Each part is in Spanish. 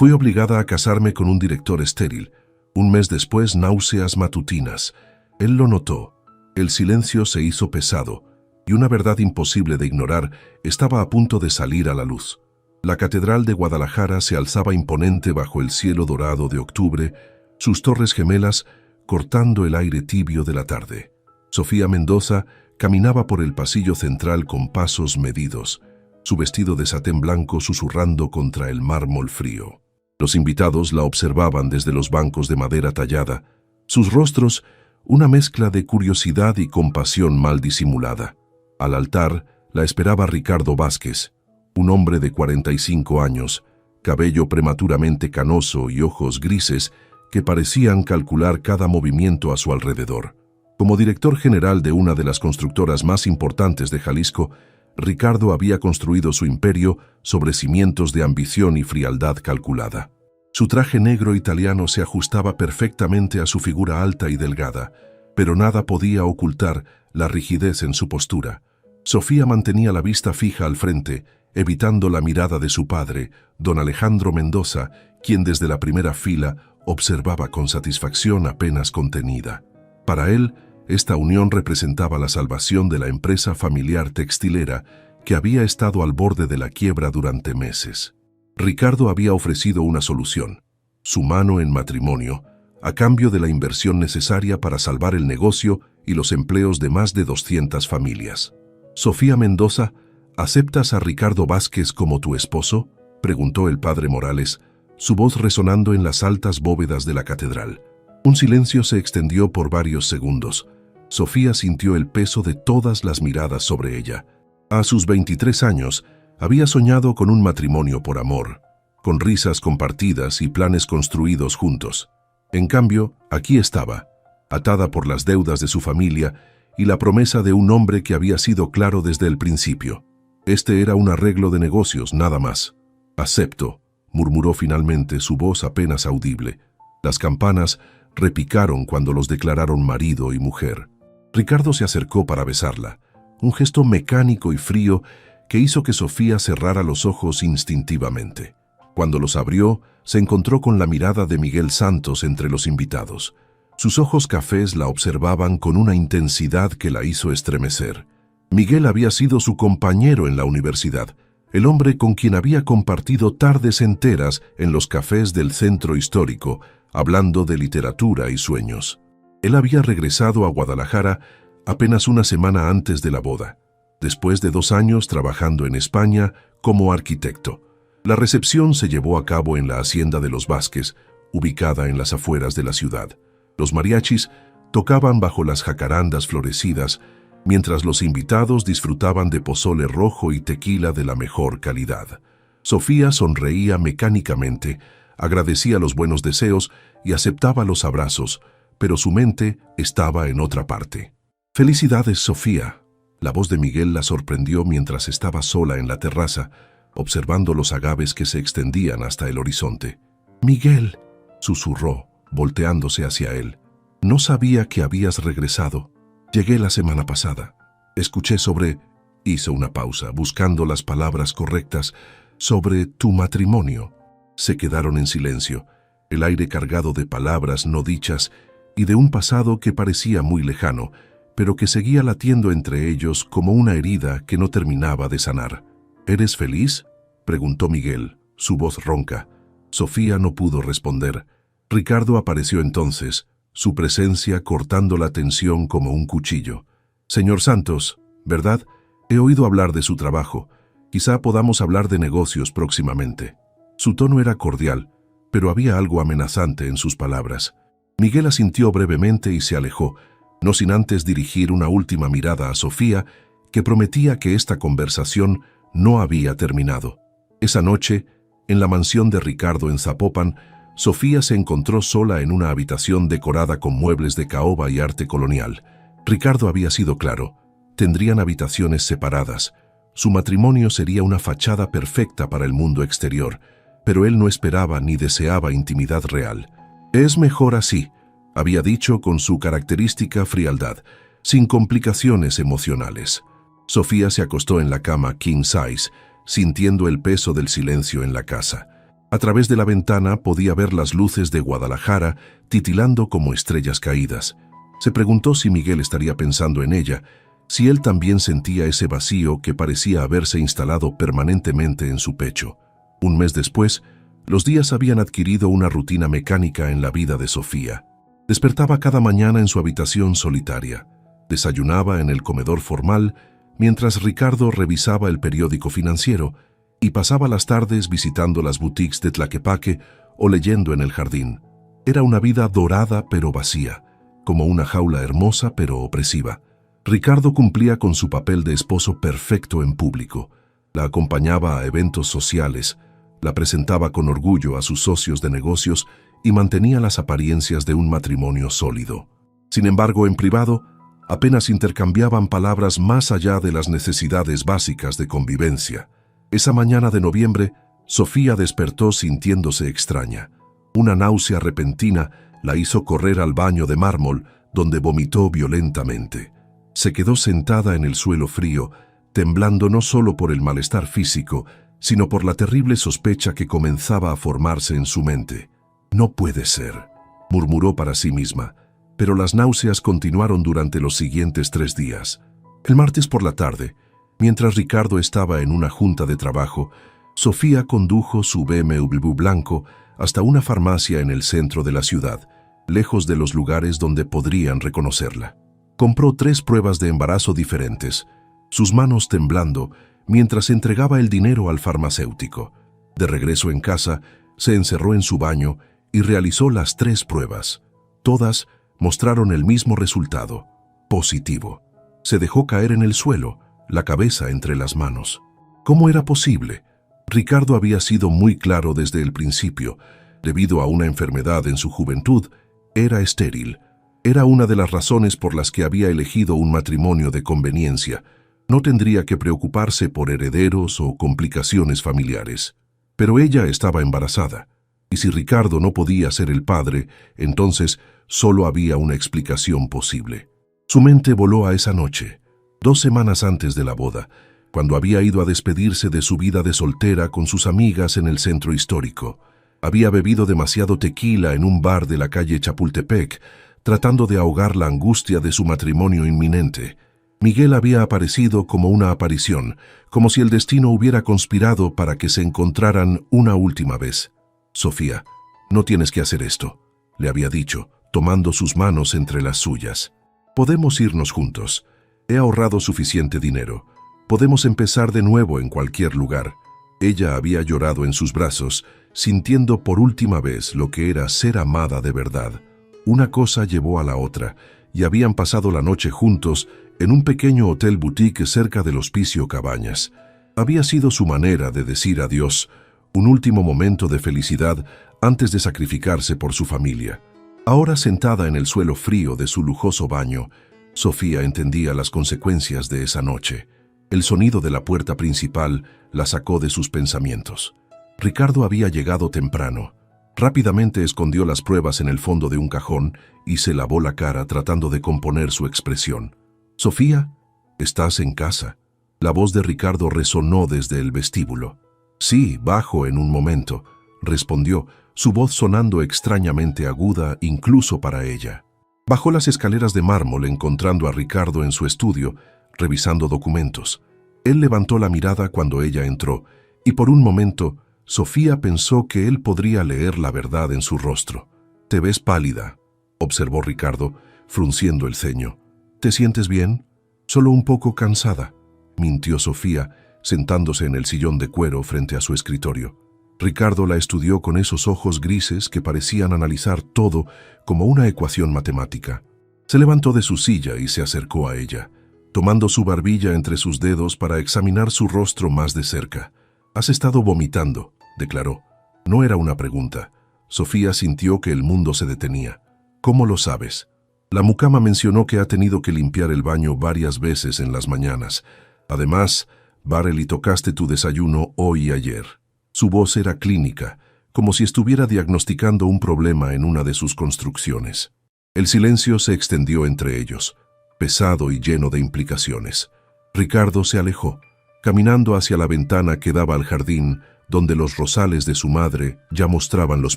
Fui obligada a casarme con un director estéril. Un mes después, náuseas matutinas. Él lo notó. El silencio se hizo pesado, y una verdad imposible de ignorar estaba a punto de salir a la luz. La Catedral de Guadalajara se alzaba imponente bajo el cielo dorado de octubre, sus torres gemelas cortando el aire tibio de la tarde. Sofía Mendoza caminaba por el pasillo central con pasos medidos, su vestido de satén blanco susurrando contra el mármol frío. Los invitados la observaban desde los bancos de madera tallada, sus rostros una mezcla de curiosidad y compasión mal disimulada. Al altar la esperaba Ricardo Vázquez, un hombre de 45 años, cabello prematuramente canoso y ojos grises que parecían calcular cada movimiento a su alrededor. Como director general de una de las constructoras más importantes de Jalisco, Ricardo había construido su imperio sobre cimientos de ambición y frialdad calculada. Su traje negro italiano se ajustaba perfectamente a su figura alta y delgada, pero nada podía ocultar la rigidez en su postura. Sofía mantenía la vista fija al frente, evitando la mirada de su padre, don Alejandro Mendoza, quien desde la primera fila observaba con satisfacción apenas contenida. Para él, esta unión representaba la salvación de la empresa familiar textilera que había estado al borde de la quiebra durante meses. Ricardo había ofrecido una solución, su mano en matrimonio, a cambio de la inversión necesaria para salvar el negocio y los empleos de más de 200 familias. «Sofía Mendoza, ¿aceptas a Ricardo Vázquez como tu esposo?», preguntó el padre Morales, su voz resonando en las altas bóvedas de la catedral. Un silencio se extendió por varios segundos. Sofía sintió el peso de todas las miradas sobre ella. A sus 23 años, había soñado con un matrimonio por amor, con risas compartidas y planes construidos juntos. En cambio, aquí estaba, atada por las deudas de su familia y la promesa de un hombre que había sido claro desde el principio. Este era un arreglo de negocios, nada más. «Acepto», murmuró finalmente, su voz apenas audible. Las campanas repicaron cuando los declararon marido y mujer. Ricardo se acercó para besarla, un gesto mecánico y frío que hizo que Sofía cerrara los ojos instintivamente. Cuando los abrió, se encontró con la mirada de Miguel Santos entre los invitados. Sus ojos cafés la observaban con una intensidad que la hizo estremecer. Miguel había sido su compañero en la universidad, el hombre con quien había compartido tardes enteras en los cafés del centro histórico, hablando de literatura y sueños. Él había regresado a Guadalajara apenas una semana antes de la boda, después de 2 años trabajando en España como arquitecto. La recepción se llevó a cabo en la hacienda de los Vázquez, ubicada en las afueras de la ciudad. Los mariachis tocaban bajo las jacarandas florecidas, mientras los invitados disfrutaban de pozole rojo y tequila de la mejor calidad. Sofía sonreía mecánicamente, agradecía los buenos deseos y aceptaba los abrazos, pero su mente estaba en otra parte. «Felicidades, Sofía». La voz de Miguel la sorprendió mientras estaba sola en la terraza, observando los agaves que se extendían hasta el horizonte. «Miguel», susurró, volteándose hacia él, «no sabía que habías regresado. Llegué la semana pasada. Escuché sobre...» Hizo una pausa, buscando las palabras correctas, «sobre tu matrimonio». Se quedaron en silencio, el aire cargado de palabras no dichas y de un pasado que parecía muy lejano, pero que seguía latiendo entre ellos como una herida que no terminaba de sanar. «¿Eres feliz?», preguntó Miguel, su voz ronca. Sofía no pudo responder. Ricardo apareció entonces, su presencia cortando la tensión como un cuchillo. «Señor Santos, ¿verdad? He oído hablar de su trabajo. Quizá podamos hablar de negocios próximamente». Su tono era cordial, pero había algo amenazante en sus palabras. Miguel asintió brevemente y se alejó, no sin antes dirigir una última mirada a Sofía, que prometía que esta conversación no había terminado. Esa noche, en la mansión de Ricardo en Zapopan, Sofía se encontró sola en una habitación decorada con muebles de caoba y arte colonial. Ricardo había sido claro, tendrían habitaciones separadas. Su matrimonio sería una fachada perfecta para el mundo exterior, pero él no esperaba ni deseaba intimidad real. «Es mejor así», había dicho con su característica frialdad, sin complicaciones emocionales. Sofía se acostó en la cama king size, sintiendo el peso del silencio en la casa. A través de la ventana podía ver las luces de Guadalajara titilando como estrellas caídas. Se preguntó si Miguel estaría pensando en ella, si él también sentía ese vacío que parecía haberse instalado permanentemente en su pecho. Un mes después, los días habían adquirido una rutina mecánica en la vida de Sofía. Despertaba cada mañana en su habitación solitaria. Desayunaba en el comedor formal, mientras Ricardo revisaba el periódico financiero, y pasaba las tardes visitando las boutiques de Tlaquepaque o leyendo en el jardín. Era una vida dorada pero vacía, como una jaula hermosa pero opresiva. Ricardo cumplía con su papel de esposo perfecto en público. La acompañaba a eventos sociales, la presentaba con orgullo a sus socios de negocios y mantenía las apariencias de un matrimonio sólido. Sin embargo, en privado, apenas intercambiaban palabras más allá de las necesidades básicas de convivencia. Esa mañana de noviembre, Sofía despertó sintiéndose extraña. Una náusea repentina la hizo correr al baño de mármol, donde vomitó violentamente. Se quedó sentada en el suelo frío, temblando no solo por el malestar físico, sino por la terrible sospecha que comenzaba a formarse en su mente. «No puede ser», murmuró para sí misma, pero las náuseas continuaron durante los siguientes 3 días. El martes por la tarde, mientras Ricardo estaba en una junta de trabajo, Sofía condujo su BMW blanco hasta una farmacia en el centro de la ciudad, lejos de los lugares donde podrían reconocerla. Compró 3 pruebas de embarazo diferentes, sus manos temblando mientras entregaba el dinero al farmacéutico. De regreso en casa, se encerró en su baño y realizó las 3 pruebas. Todas mostraron el mismo resultado, positivo. Se dejó caer en el suelo, la cabeza entre las manos. ¿Cómo era posible? Ricardo había sido muy claro desde el principio. Debido a una enfermedad en su juventud, era estéril. Era una de las razones por las que había elegido un matrimonio de conveniencia. No tendría que preocuparse por herederos o complicaciones familiares. Pero ella estaba embarazada. Y si Ricardo no podía ser el padre, entonces solo había una explicación posible. Su mente voló a esa noche, 2 semanas antes de la boda, cuando había ido a despedirse de su vida de soltera con sus amigas en el centro histórico. Había bebido demasiado tequila en un bar de la calle Chapultepec, tratando de ahogar la angustia de su matrimonio inminente. Miguel había aparecido como una aparición, como si el destino hubiera conspirado para que se encontraran una última vez. «Sofía, no tienes que hacer esto», le había dicho, tomando sus manos entre las suyas. «Podemos irnos juntos. He ahorrado suficiente dinero. Podemos empezar de nuevo en cualquier lugar». Ella había llorado en sus brazos, sintiendo por última vez lo que era ser amada de verdad. Una cosa llevó a la otra, y habían pasado la noche juntos en un pequeño hotel boutique cerca del Hospicio Cabañas. Había sido su manera de decir adiós, un último momento de felicidad antes de sacrificarse por su familia. Ahora sentada en el suelo frío de su lujoso baño, Sofía entendía las consecuencias de esa noche. El sonido de la puerta principal la sacó de sus pensamientos. Ricardo había llegado temprano. Rápidamente escondió las pruebas en el fondo de un cajón y se lavó la cara tratando de componer su expresión. «Sofía, ¿estás en casa?». La voz de Ricardo resonó desde el vestíbulo. «Sí, bajo en un momento», respondió, su voz sonando extrañamente aguda incluso para ella. Bajó las escaleras de mármol encontrando a Ricardo en su estudio, revisando documentos. Él levantó la mirada cuando ella entró, y por un momento Sofía pensó que él podría leer la verdad en su rostro. «Te ves pálida», observó Ricardo, frunciendo el ceño. «¿Te sientes bien?». «Solo un poco cansada», mintió Sofía, sentándose en el sillón de cuero frente a su escritorio. Ricardo la estudió con esos ojos grises que parecían analizar todo como una ecuación matemática. Se levantó de su silla y se acercó a ella, tomando su barbilla entre sus dedos para examinar su rostro más de cerca. «Has estado vomitando», declaró. No era una pregunta. Sofía sintió que el mundo se detenía. «¿Cómo lo sabes?». La mucama mencionó que ha tenido que limpiar el baño varias veces en las mañanas. Además, Barely tocaste tu desayuno hoy y ayer. Su voz era clínica, como si estuviera diagnosticando un problema en una de sus construcciones. El silencio se extendió entre ellos, pesado y lleno de implicaciones. Ricardo se alejó, caminando hacia la ventana que daba al jardín, donde los rosales de su madre ya mostraban los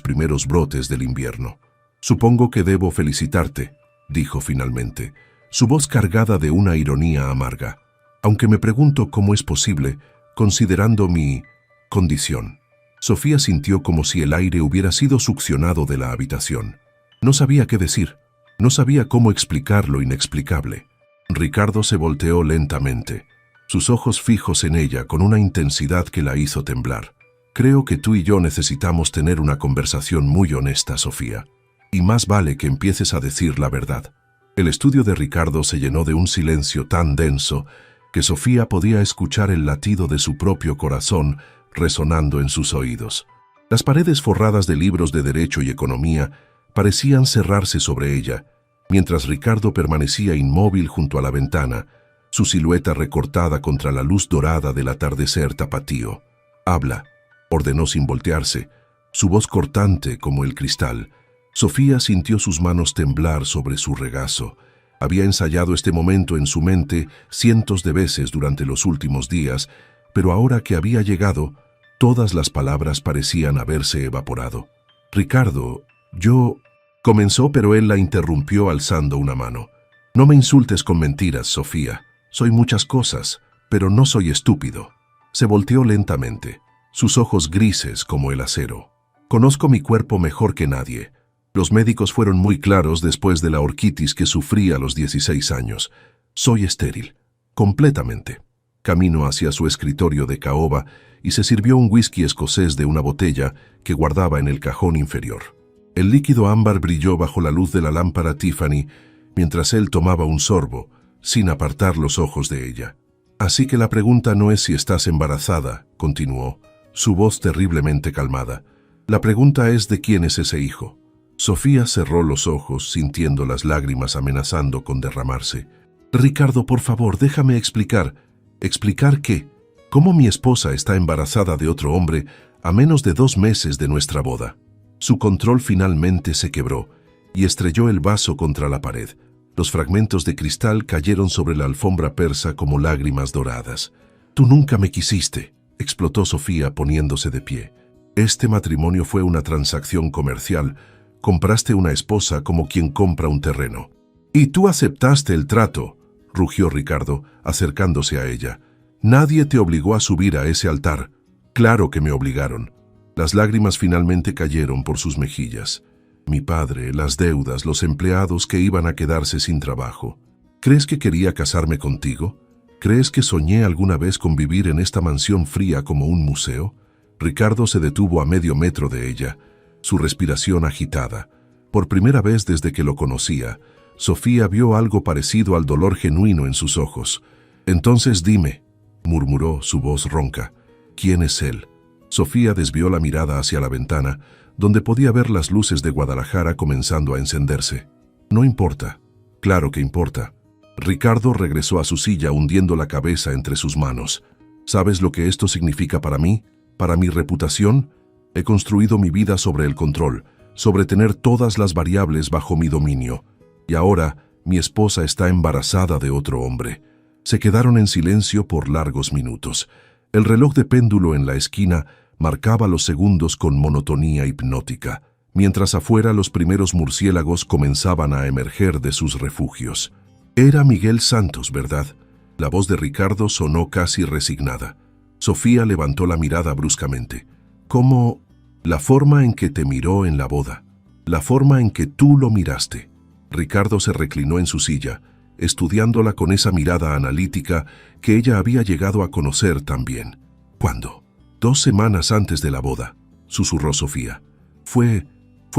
primeros brotes del invierno. «Supongo que debo felicitarte», dijo finalmente, su voz cargada de una ironía amarga, «aunque me pregunto cómo es posible, considerando mi condición». Sofía sintió como si el aire hubiera sido succionado de la habitación. No sabía qué decir, no sabía cómo explicar lo inexplicable. Ricardo se volteó lentamente, sus ojos fijos en ella con una intensidad que la hizo temblar. «Creo que tú y yo necesitamos tener una conversación muy honesta, Sofía. Y más vale que empieces a decir la verdad». El estudio de Ricardo se llenó de un silencio tan denso que Sofía podía escuchar el latido de su propio corazón resonando en sus oídos. Las paredes forradas de libros de derecho y economía parecían cerrarse sobre ella, mientras Ricardo permanecía inmóvil junto a la ventana, su silueta recortada contra la luz dorada del atardecer tapatío. «Habla», ordenó sin voltearse, su voz cortante como el cristal. Sofía sintió sus manos temblar sobre su regazo. Había ensayado este momento en su mente cientos de veces durante los últimos días, pero ahora que había llegado, todas las palabras parecían haberse evaporado. «Ricardo, yo...» comenzó, pero él la interrumpió alzando una mano. «No me insultes con mentiras, Sofía. Soy muchas cosas, pero no soy estúpido». Se volteó lentamente, sus ojos grises como el acero. «Conozco mi cuerpo mejor que nadie. Los médicos fueron muy claros después de la orquitis que sufrí a los 16 años. Soy estéril, completamente». Caminó hacia su escritorio de caoba y se sirvió un whisky escocés de una botella que guardaba en el cajón inferior. El líquido ámbar brilló bajo la luz de la lámpara Tiffany mientras él tomaba un sorbo, sin apartar los ojos de ella. «Así que la pregunta no es si estás embarazada», continuó, su voz terriblemente calmada. «La pregunta es de quién es ese hijo». Sofía cerró los ojos, sintiendo las lágrimas amenazando con derramarse. «Ricardo, por favor, déjame explicar». «¿Explicar qué? ¿Cómo mi esposa está embarazada de otro hombre a menos de 2 meses de nuestra boda?» Su control finalmente se quebró y estrelló el vaso contra la pared. Los fragmentos de cristal cayeron sobre la alfombra persa como lágrimas doradas. «Tú nunca me quisiste», explotó Sofía poniéndose de pie. «Este matrimonio fue una transacción comercial. Compraste una esposa como quien compra un terreno. Y tú aceptaste el trato», rugió Ricardo, acercándose a ella. «Nadie te obligó a subir a ese altar». «Claro que me obligaron». Las lágrimas finalmente cayeron por sus mejillas. «Mi padre, las deudas, los empleados que iban a quedarse sin trabajo. ¿Crees que quería casarme contigo? ¿Crees que soñé alguna vez con vivir en esta mansión fría como un museo?» Ricardo se detuvo a medio metro de ella, su respiración agitada. Por primera vez desde que lo conocía, Sofía vio algo parecido al dolor genuino en sus ojos. «Entonces dime», murmuró su voz ronca, «¿quién es él?» Sofía desvió la mirada hacia la ventana, donde podía ver las luces de Guadalajara comenzando a encenderse. «No importa». «Claro que importa». Ricardo regresó a su silla hundiendo la cabeza entre sus manos. «¿Sabes lo que esto significa para mí? ¿Para mi reputación? He construido mi vida sobre el control, sobre tener todas las variables bajo mi dominio. Y ahora mi esposa está embarazada de otro hombre». Se quedaron en silencio por largos minutos. El reloj de péndulo en la esquina marcaba los segundos con monotonía hipnótica, mientras afuera los primeros murciélagos comenzaban a emerger de sus refugios. Era Miguel Santos, ¿verdad? La voz de Ricardo sonó casi resignada. Sofía levantó la mirada bruscamente. «¿Cómo? La forma en que te miró en la boda. La forma en que tú lo miraste». Ricardo se reclinó en su silla, estudiándola con esa mirada analítica que ella había llegado a conocer tan bien. «¿Cuándo?» «2 semanas antes de la boda», susurró Sofía. Fue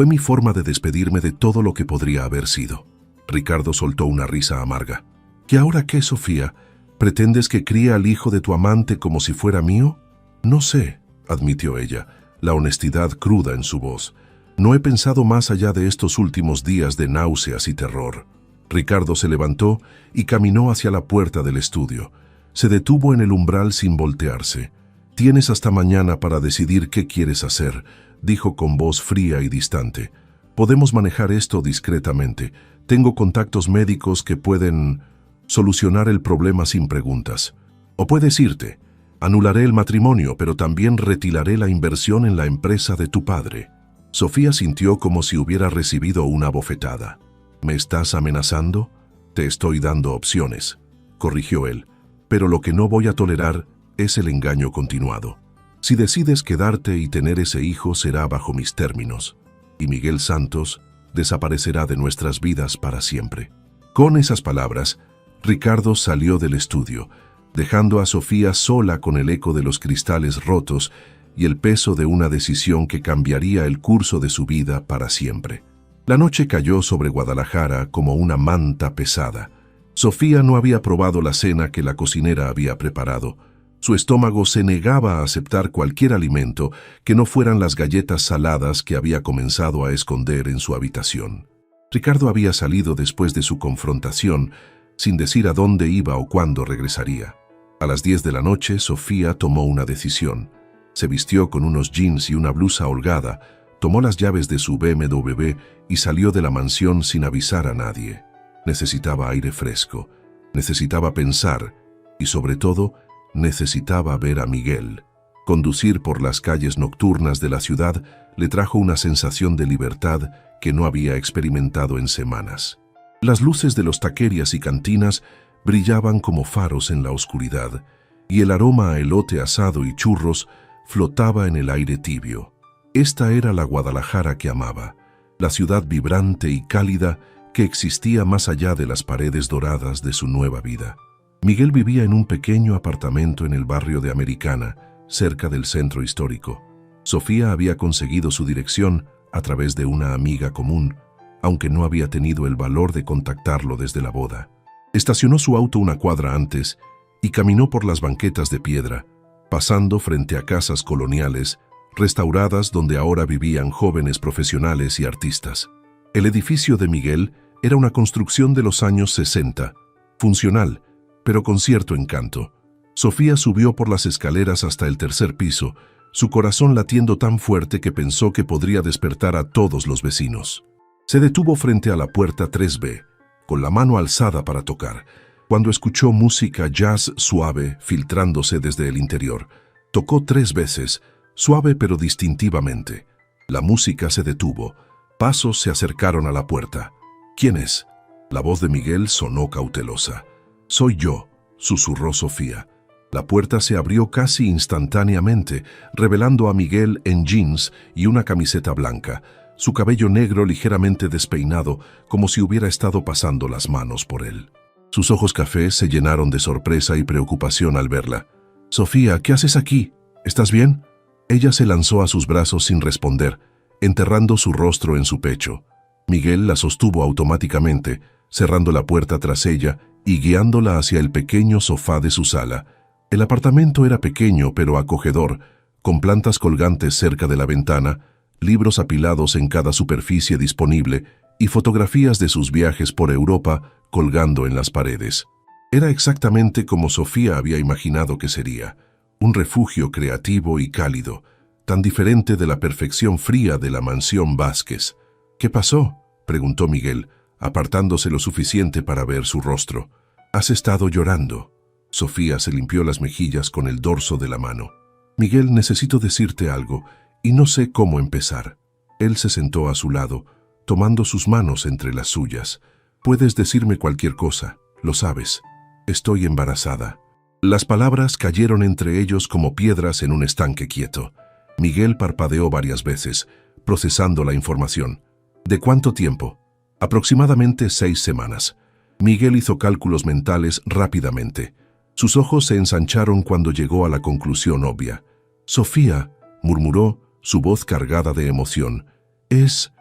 mi forma de despedirme de todo lo que podría haber sido». Ricardo soltó una risa amarga. «¿Y ahora qué, Sofía? ¿Pretendes que críe al hijo de tu amante como si fuera mío?» «No sé», admitió ella, la honestidad cruda en su voz. «No he pensado más allá de estos últimos días de náuseas y terror». Ricardo se levantó y caminó hacia la puerta del estudio. Se detuvo en el umbral sin voltearse. «Tienes hasta mañana para decidir qué quieres hacer», dijo con voz fría y distante. «Podemos manejar esto discretamente. Tengo contactos médicos que pueden solucionar el problema sin preguntas. O puedes irte. Anularé el matrimonio, pero también retiraré la inversión en la empresa de tu padre. Sofía sintió como si hubiera recibido una bofetada. ¿Me estás amenazando? Te estoy dando opciones, corrigió él, pero lo que no voy a tolerar es el engaño continuado. Si decides quedarte y tener ese hijo será bajo mis términos, y Miguel Santos desaparecerá de nuestras vidas para siempre. Con esas palabras, Ricardo salió del estudio, dejando a Sofía sola con el eco de los cristales rotos y el peso de una decisión que cambiaría el curso de su vida para siempre. La noche cayó sobre Guadalajara como una manta pesada. Sofía no había probado la cena que la cocinera había preparado. Su estómago se negaba a aceptar cualquier alimento que no fueran las galletas saladas que había comenzado a esconder en su habitación. Ricardo había salido después de su confrontación, sin decir a dónde iba o cuándo regresaría. A las 10 de la noche, Sofía tomó una decisión. Se vistió con unos jeans y una blusa holgada, tomó las llaves de su BMW y salió de la mansión sin avisar a nadie. Necesitaba aire fresco, necesitaba pensar y, sobre todo, necesitaba ver a Miguel. Conducir por las calles nocturnas de la ciudad le trajo una sensación de libertad que no había experimentado en semanas. Las luces de los taquerias y cantinas brillaban como faros en la oscuridad, y el aroma a elote asado y churros flotaba en el aire tibio. Esta era la Guadalajara que amaba, la ciudad vibrante y cálida que existía más allá de las paredes doradas de su nueva vida. Miguel vivía en un pequeño apartamento en el barrio de Americana, cerca del centro histórico. Sofía había conseguido su dirección a través de una amiga común, aunque no había tenido el valor de contactarlo desde la boda. Estacionó su auto una cuadra antes y caminó por las banquetas de piedra, pasando frente a casas coloniales, restauradas donde ahora vivían jóvenes profesionales y artistas. El edificio de Miguel era una construcción de los años 60, funcional, pero con cierto encanto. Sofía subió por las escaleras hasta el tercer piso, su corazón latiendo tan fuerte que pensó que podría despertar a todos los vecinos. Se detuvo frente a la puerta 3B, con la mano alzada para tocar, cuando escuchó música jazz suave filtrándose desde el interior. Tocó 3 veces, suave pero distintivamente. La música se detuvo. Pasos se acercaron a la puerta. ¿Quién es? La voz de Miguel sonó cautelosa. «Soy yo», susurró Sofía. La puerta se abrió casi instantáneamente, revelando a Miguel en jeans y una camiseta blanca, su cabello negro ligeramente despeinado, como si hubiera estado pasando las manos por él. Sus ojos cafés se llenaron de sorpresa y preocupación al verla. «Sofía, ¿qué haces aquí? ¿Estás bien?» Ella se lanzó a sus brazos sin responder, enterrando su rostro en su pecho. Miguel la sostuvo automáticamente, cerrando la puerta tras ella y guiándola hacia el pequeño sofá de su sala. El apartamento era pequeño pero acogedor, con plantas colgantes cerca de la ventana, libros apilados en cada superficie disponible y fotografías de sus viajes por Europa colgando en las paredes. Era exactamente como Sofía había imaginado que sería, un refugio creativo y cálido, tan diferente de la perfección fría de la mansión Vázquez. «¿Qué pasó?», preguntó Miguel, apartándose lo suficiente para ver su rostro. «¿Has estado llorando?». Sofía se limpió las mejillas con el dorso de la mano. «Miguel, necesito decirte algo, y no sé cómo empezar». Él se sentó a su lado, tomando sus manos entre las suyas. «Puedes decirme cualquier cosa, lo sabes. Estoy embarazada». Las palabras cayeron entre ellos como piedras en un estanque quieto. Miguel parpadeó varias veces, procesando la información. «¿De cuánto tiempo?» «Aproximadamente 6 semanas». Miguel hizo cálculos mentales rápidamente. Sus ojos se ensancharon cuando llegó a la conclusión obvia. «Sofía», murmuró, su voz cargada de emoción. Es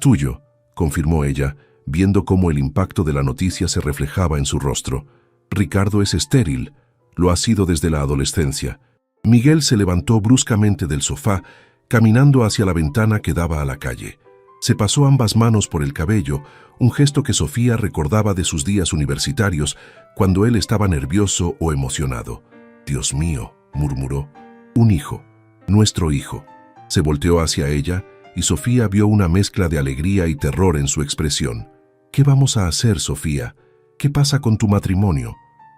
tuyo», confirmó ella, viendo cómo el impacto de la noticia se reflejaba en su rostro. «Ricardo es estéril. Lo ha sido desde la adolescencia». Miguel se levantó bruscamente del sofá, caminando hacia la ventana que daba a la calle. Se pasó ambas manos por el cabello, un gesto que Sofía recordaba de sus días universitarios, cuando él estaba nervioso o emocionado. «Dios mío», murmuró, «un hijo, nuestro hijo». Se volteó hacia ella y Sofía vio una mezcla de alegría y terror en su expresión. «¿Qué vamos a hacer, Sofía? ¿Qué pasa con tu matrimonio?»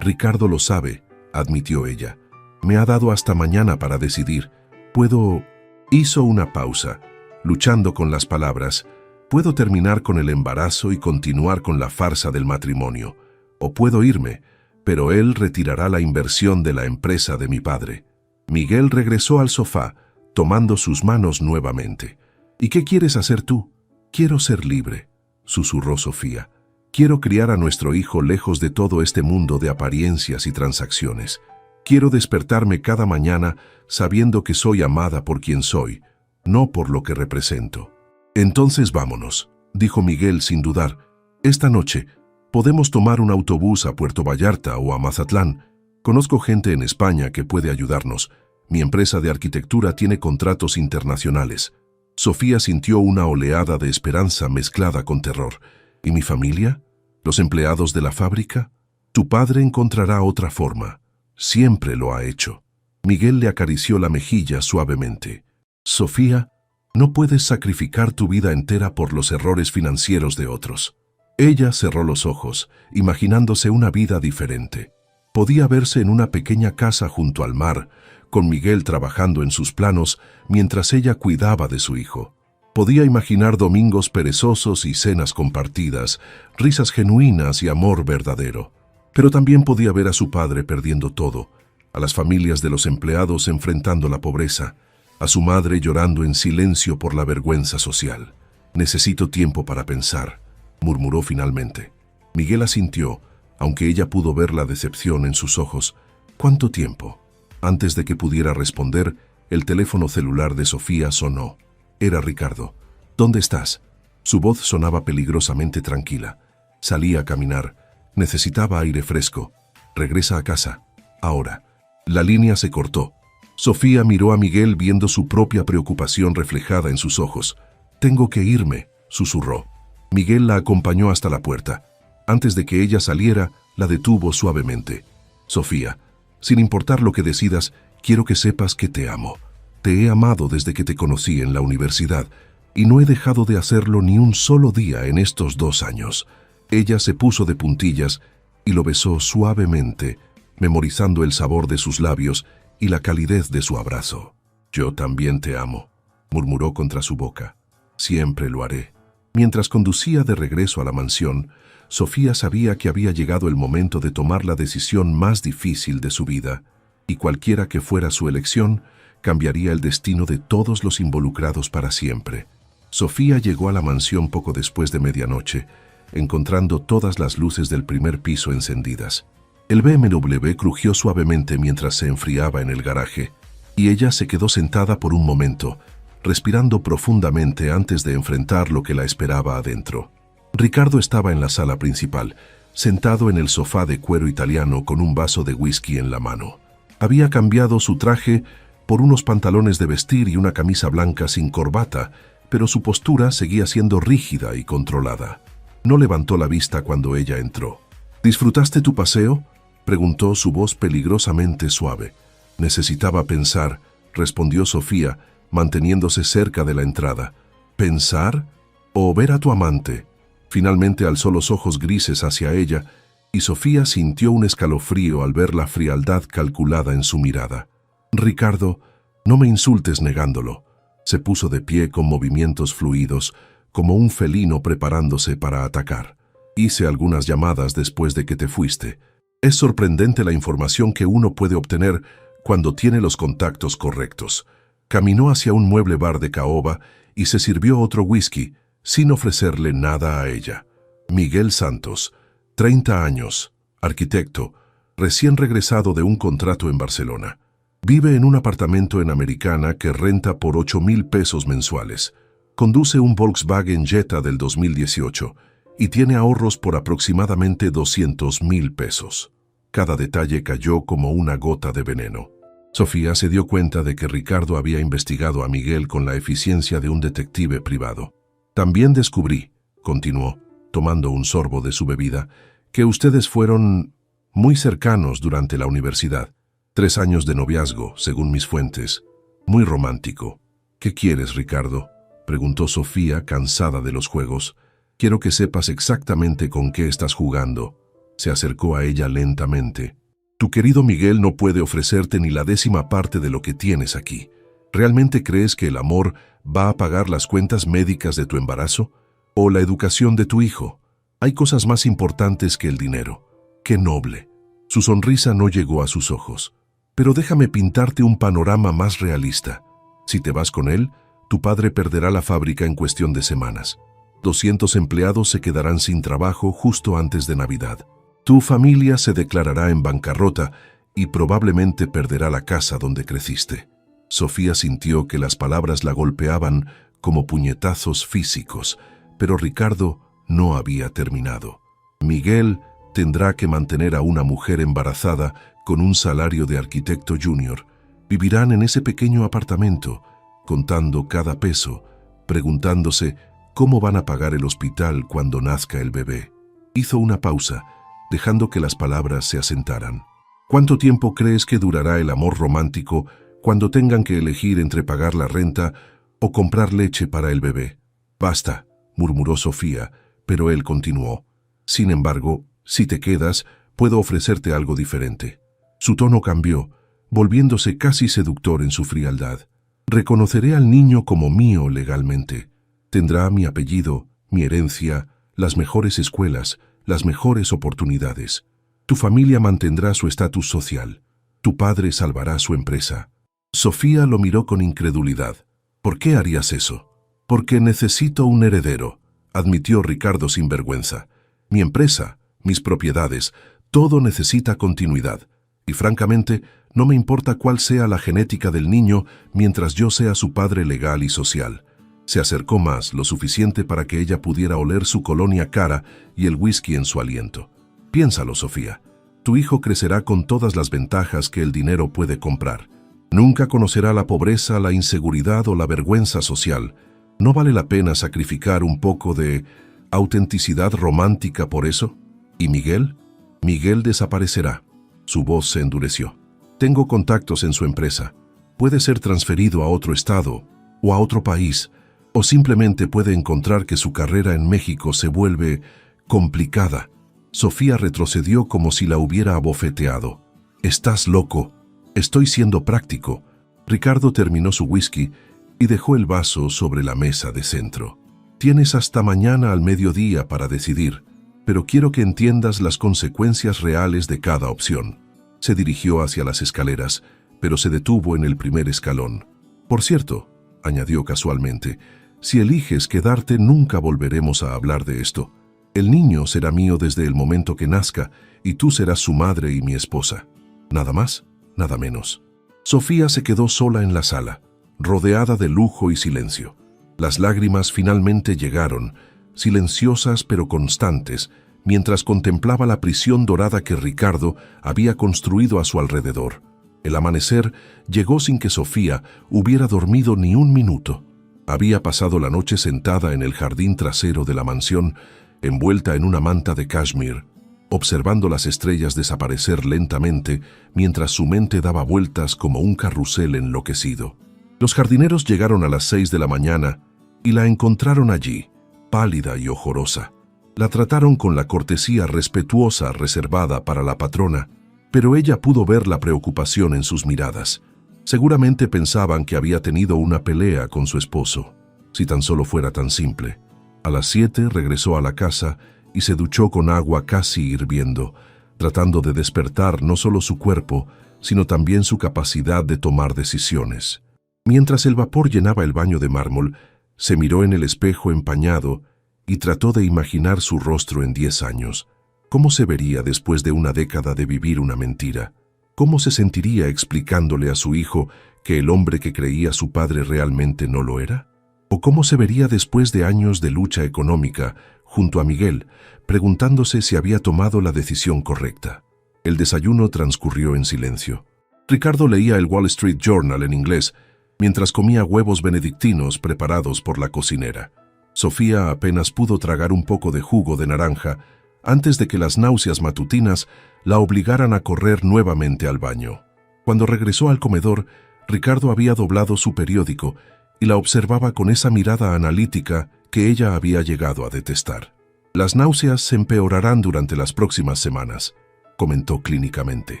«Ricardo lo sabe», admitió ella. Me ha dado hasta mañana para decidir. Puedo... Hizo una pausa, luchando con las palabras. Puedo terminar con el embarazo y continuar con la farsa del matrimonio. O puedo irme, pero él retirará la inversión de la empresa de mi padre. Miguel regresó al sofá, tomando sus manos nuevamente. ¿Y qué quieres hacer tú? Quiero ser libre, susurró Sofía. Quiero criar a nuestro hijo lejos de todo este mundo de apariencias y transacciones. Quiero despertarme cada mañana sabiendo que soy amada por quien soy, no por lo que represento. Entonces vámonos, dijo Miguel sin dudar. Esta noche podemos tomar un autobús a Puerto Vallarta o a Mazatlán. Conozco gente en España que puede ayudarnos. Mi empresa de arquitectura tiene contratos internacionales. Sofía sintió una oleada de esperanza mezclada con terror. ¿Y mi familia? ¿Los empleados de la fábrica? Tu padre encontrará otra forma. Siempre lo ha hecho. Miguel le acarició la mejilla suavemente. Sofía, no puedes sacrificar tu vida entera por los errores financieros de otros. Ella cerró los ojos, imaginándose una vida diferente. Podía verse en una pequeña casa junto al mar, con Miguel trabajando en sus planos mientras ella cuidaba de su hijo. Podía imaginar domingos perezosos y cenas compartidas, risas genuinas y amor verdadero. Pero también podía ver a su padre perdiendo todo, a las familias de los empleados enfrentando la pobreza, a su madre llorando en silencio por la vergüenza social. Necesito tiempo para pensar, murmuró finalmente. Miguel asintió, aunque ella pudo ver la decepción en sus ojos. ¿Cuánto tiempo? Antes de que pudiera responder, el teléfono celular de Sofía sonó. Era Ricardo. ¿Dónde estás? Su voz sonaba peligrosamente tranquila. Salí a caminar. Necesitaba aire fresco. Regresa a casa. Ahora. La línea se cortó. Sofía miró a Miguel viendo su propia preocupación reflejada en sus ojos. Tengo que irme, susurró. Miguel la acompañó hasta la puerta. Antes de que ella saliera, la detuvo suavemente. Sofía, sin importar lo que decidas, quiero que sepas que te amo. Te he amado desde que te conocí en la universidad y no he dejado de hacerlo ni un solo día en estos 2 años. Ella se puso de puntillas y lo besó suavemente, memorizando el sabor de sus labios y la calidez de su abrazo. Yo también te amo, murmuró contra su boca. Siempre lo haré. Mientras conducía de regreso a la mansión, Sofía sabía que había llegado el momento de tomar la decisión más difícil de su vida, y cualquiera que fuera su elección, cambiaría el destino de todos los involucrados para siempre. Sofía llegó a la mansión poco después de medianoche, encontrando todas las luces del primer piso encendidas. El BMW crujió suavemente mientras se enfriaba en el garaje, y ella se quedó sentada por un momento, respirando profundamente antes de enfrentar lo que la esperaba adentro. Ricardo estaba en la sala principal, sentado en el sofá de cuero italiano con un vaso de whisky en la mano. Había cambiado su traje por unos pantalones de vestir y una camisa blanca sin corbata, pero su postura seguía siendo rígida y controlada. No levantó la vista cuando ella entró. ¿Disfrutaste tu paseo?, preguntó su voz peligrosamente suave. Necesitaba pensar, respondió Sofía, manteniéndose cerca de la entrada. ¿Pensar? ¿O ver a tu amante? Finalmente alzó los ojos grises hacia ella, y Sofía sintió un escalofrío al ver la frialdad calculada en su mirada. Ricardo, no me insultes negándolo. Se puso de pie con movimientos fluidos, como un felino preparándose para atacar. Hice algunas llamadas después de que te fuiste. Es sorprendente la información que uno puede obtener cuando tiene los contactos correctos. Caminó hacia un mueble bar de caoba y se sirvió otro whisky, sin ofrecerle nada a ella. Miguel Santos, 30 años, arquitecto, recién regresado de un contrato en Barcelona. Vive en un apartamento en Americana que renta por 8,000 pesos mensuales. Conduce un Volkswagen Jetta del 2018 y tiene ahorros por aproximadamente 200,000 pesos. Cada detalle cayó como una gota de veneno. Sofía se dio cuenta de que Ricardo había investigado a Miguel con la eficiencia de un detective privado. También descubrí, continuó, tomando un sorbo de su bebida, que ustedes fueron muy cercanos durante la universidad. 3 años de noviazgo, según mis fuentes. Muy romántico. ¿Qué quieres, Ricardo?, preguntó Sofía, cansada de los juegos. Quiero que sepas exactamente con qué estás jugando. Se acercó a ella lentamente. Tu querido Miguel no puede ofrecerte ni la 10ª parte de lo que tienes aquí. ¿Realmente crees que el amor va a pagar las cuentas médicas de tu embarazo? ¿O la educación de tu hijo? Hay cosas más importantes que el dinero. ¡Qué noble! Su sonrisa no llegó a sus ojos. Pero déjame pintarte un panorama más realista. Si te vas con él, tu padre perderá la fábrica en cuestión de semanas. 200 empleados se quedarán sin trabajo justo antes de Navidad. Tu familia se declarará en bancarrota y probablemente perderá la casa donde creciste. Sofía sintió que las palabras la golpeaban como puñetazos físicos, pero Ricardo no había terminado. Miguel tendrá que mantener a una mujer embarazada con un salario de arquitecto junior. Vivirán en ese pequeño apartamento, contando cada peso, preguntándose cómo van a pagar el hospital cuando nazca el bebé. Hizo una pausa, dejando que las palabras se asentaran. ¿Cuánto tiempo crees que durará el amor romántico cuando tengan que elegir entre pagar la renta o comprar leche para el bebé? Basta, murmuró Sofía, pero él continuó. Sin embargo, si te quedas, puedo ofrecerte algo diferente. Su tono cambió, volviéndose casi seductor en su frialdad. Reconoceré al niño como mío legalmente. Tendrá mi apellido, mi herencia, las mejores escuelas, las mejores oportunidades. Tu familia mantendrá su estatus social. Tu padre salvará su empresa. Sofía lo miró con incredulidad. ¿Por qué harías eso? Porque necesito un heredero, admitió Ricardo sin vergüenza. Mi empresa, mis propiedades, todo necesita continuidad. Y francamente, no me importa cuál sea la genética del niño mientras yo sea su padre legal y social. Se acercó más, lo suficiente para que ella pudiera oler su colonia cara y el whisky en su aliento. Piénsalo, Sofía. Tu hijo crecerá con todas las ventajas que el dinero puede comprar. Nunca conocerá la pobreza, la inseguridad o la vergüenza social. ¿No vale la pena sacrificar un poco de autenticidad romántica por eso? ¿Y Miguel? Miguel desaparecerá. Su voz se endureció. Tengo contactos en su empresa. Puede ser transferido a otro estado o a otro país, o simplemente puede encontrar que su carrera en México se vuelve complicada. Sofía retrocedió como si la hubiera abofeteado. «Estás loco. Estoy siendo práctico». Ricardo terminó su whisky y dejó el vaso sobre la mesa de centro. «Tienes hasta mañana al mediodía para decidir, pero quiero que entiendas las consecuencias reales de cada opción». Se dirigió hacia las escaleras, pero se detuvo en el primer escalón. «Por cierto», añadió casualmente, «si eliges quedarte, nunca volveremos a hablar de esto. El niño será mío desde el momento que nazca y tú serás su madre y mi esposa. Nada más, nada menos». Sofía se quedó sola en la sala, rodeada de lujo y silencio. Las lágrimas finalmente llegaron, silenciosas pero constantes, mientras contemplaba la prisión dorada que Ricardo había construido a su alrededor. El amanecer llegó sin que Sofía hubiera dormido ni un minuto. Había pasado la noche sentada en el jardín trasero de la mansión, envuelta en una manta de cashmere, observando las estrellas desaparecer lentamente mientras su mente daba vueltas como un carrusel enloquecido. Los jardineros llegaron a las 6 de la mañana y la encontraron allí, pálida y ojorosa. La trataron con la cortesía respetuosa reservada para la patrona, pero ella pudo ver la preocupación en sus miradas. Seguramente pensaban que había tenido una pelea con su esposo, si tan solo fuera tan simple. A las 7 regresó a la casa y se duchó con agua casi hirviendo, tratando de despertar no solo su cuerpo, sino también su capacidad de tomar decisiones. Mientras el vapor llenaba el baño de mármol, se miró en el espejo empañado y trató de imaginar su rostro en 10 años. ¿Cómo se vería después de una década de vivir una mentira? ¿Cómo se sentiría explicándole a su hijo que el hombre que creía su padre realmente no lo era? ¿O cómo se vería después de años de lucha económica junto a Miguel, preguntándose si había tomado la decisión correcta? El desayuno transcurrió en silencio. Ricardo leía el Wall Street Journal en inglés mientras comía huevos benedictinos preparados por la cocinera. Sofía apenas pudo tragar un poco de jugo de naranja antes de que las náuseas matutinas la obligaran a correr nuevamente al baño. Cuando regresó al comedor, Ricardo había doblado su periódico y la observaba con esa mirada analítica que ella había llegado a detestar. «Las náuseas se empeorarán durante las próximas semanas», comentó clínicamente.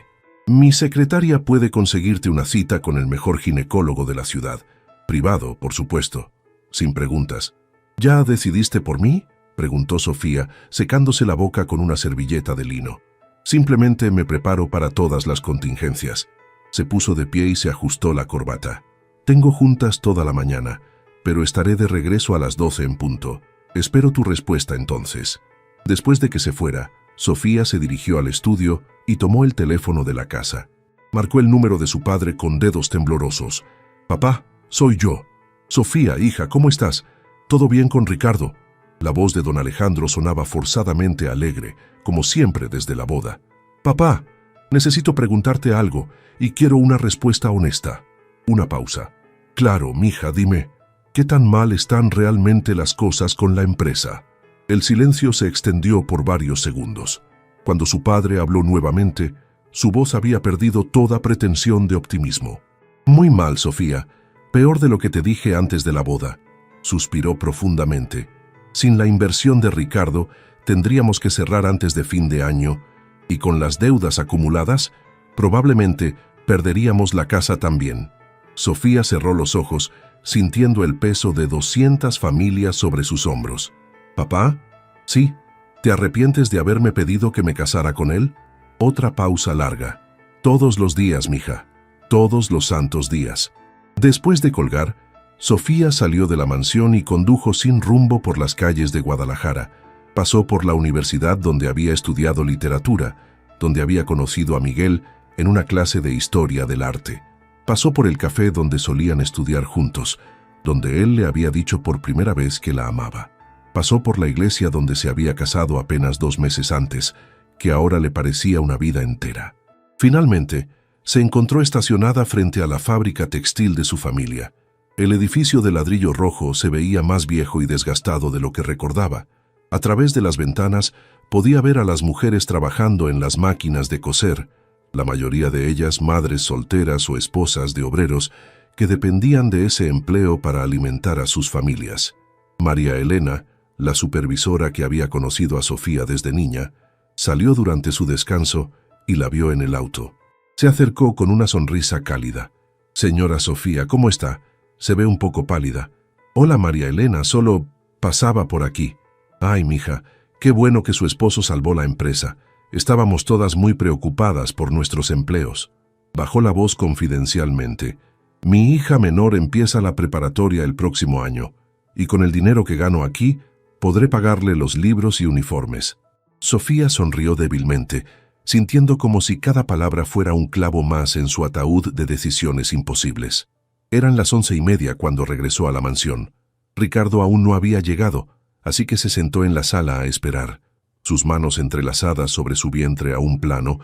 Mi secretaria puede conseguirte una cita con el mejor ginecólogo de la ciudad. Privado, por supuesto. Sin preguntas. ¿Ya decidiste por mí?, preguntó Sofía, secándose la boca con una servilleta de lino. Simplemente me preparo para todas las contingencias. Se puso de pie y se ajustó la corbata. Tengo juntas toda la mañana, pero estaré de regreso a las 12 en punto. Espero tu respuesta entonces. Después de que se fuera, Sofía se dirigió al estudio y tomó el teléfono de la casa. Marcó el número de su padre con dedos temblorosos. «Papá, soy yo». «Sofía, hija, ¿cómo estás? ¿Todo bien con Ricardo?». La voz de don Alejandro sonaba forzadamente alegre, como siempre desde la boda. «Papá, necesito preguntarte algo y quiero una respuesta honesta». Una pausa. «Claro, mija, dime, ¿qué tan mal están realmente las cosas con la empresa?». El silencio se extendió por varios segundos. Cuando su padre habló nuevamente, su voz había perdido toda pretensión de optimismo. «Muy mal, Sofía. Peor de lo que te dije antes de la boda». Suspiró profundamente. «Sin la inversión de Ricardo, tendríamos que cerrar antes de fin de año, y con las deudas acumuladas, probablemente perderíamos la casa también». Sofía cerró los ojos, sintiendo el peso de 200 familias sobre sus hombros. «¿Papá? Sí. ¿Te arrepientes de haberme pedido que me casara con él?». Otra pausa larga. «Todos los días, mija. Todos los santos días». Después de colgar, Sofía salió de la mansión y condujo sin rumbo por las calles de Guadalajara. Pasó por la universidad donde había estudiado literatura, donde había conocido a Miguel en una clase de historia del arte. Pasó por el café donde solían estudiar juntos, donde él le había dicho por primera vez que la amaba. Pasó por la iglesia donde se había casado apenas 2 meses antes, que ahora le parecía una vida entera. Finalmente, se encontró estacionada frente a la fábrica textil de su familia. El edificio de ladrillo rojo se veía más viejo y desgastado de lo que recordaba. A través de las ventanas podía ver a las mujeres trabajando en las máquinas de coser, la mayoría de ellas madres solteras o esposas de obreros que dependían de ese empleo para alimentar a sus familias. María Elena, la supervisora que había conocido a Sofía desde niña, salió durante su descanso y la vio en el auto. Se acercó con una sonrisa cálida. «Señora Sofía, ¿cómo está? Se ve un poco pálida». «Hola, María Elena, solo pasaba por aquí». «Ay, mija, qué bueno que su esposo salvó la empresa. Estábamos todas muy preocupadas por nuestros empleos». Bajó la voz confidencialmente. «Mi hija menor empieza la preparatoria el próximo año, y con el dinero que gano aquí, podré pagarle los libros y uniformes». Sofía sonrió débilmente, sintiendo como si cada palabra fuera un clavo más en su ataúd de decisiones imposibles. Eran las 11:30 cuando regresó a la mansión. Ricardo aún no había llegado, así que se sentó en la sala a esperar, sus manos entrelazadas sobre su vientre a un plano,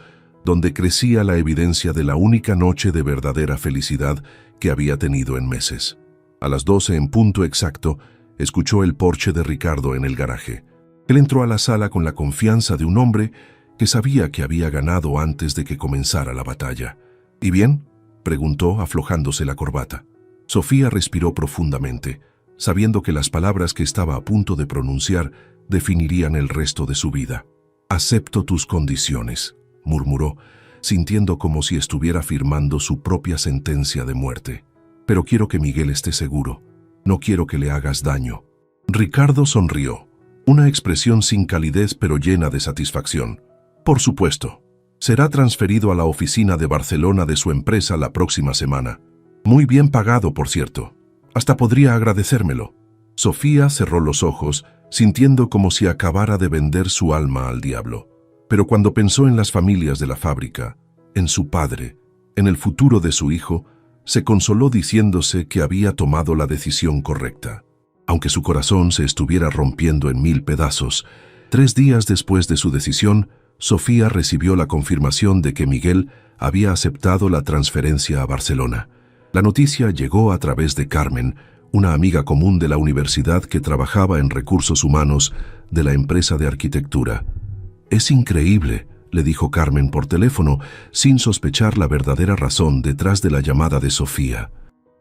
donde crecía la evidencia de la única noche de verdadera felicidad que había tenido en meses. A las 12 en punto exacto, escuchó el Porsche de Ricardo en el garaje. Él entró a la sala con la confianza de un hombre que sabía que había ganado antes de que comenzara la batalla. «¿Y bien?», preguntó, aflojándose la corbata. Sofía respiró profundamente, sabiendo que las palabras que estaba a punto de pronunciar definirían el resto de su vida. «Acepto tus condiciones», murmuró, sintiendo como si estuviera firmando su propia sentencia de muerte. «Pero quiero que Miguel esté seguro. No quiero que le hagas daño». Ricardo sonrió, una expresión sin calidez pero llena de satisfacción. «Por supuesto. Será transferido a la oficina de Barcelona de su empresa la próxima semana. Muy bien pagado, por cierto. Hasta podría agradecérmelo». Sofía cerró los ojos, sintiendo como si acabara de vender su alma al diablo. Pero cuando pensó en las familias de la fábrica, en su padre, en el futuro de su hijo, se consoló diciéndose que había tomado la decisión correcta. Aunque su corazón se estuviera rompiendo en 1000 pedazos, 3 días después de su decisión, Sofía recibió la confirmación de que Miguel había aceptado la transferencia a Barcelona. La noticia llegó a través de Carmen, una amiga común de la universidad que trabajaba en recursos humanos de la empresa de arquitectura. «Es increíble», le dijo Carmen por teléfono, sin sospechar la verdadera razón detrás de la llamada de Sofía.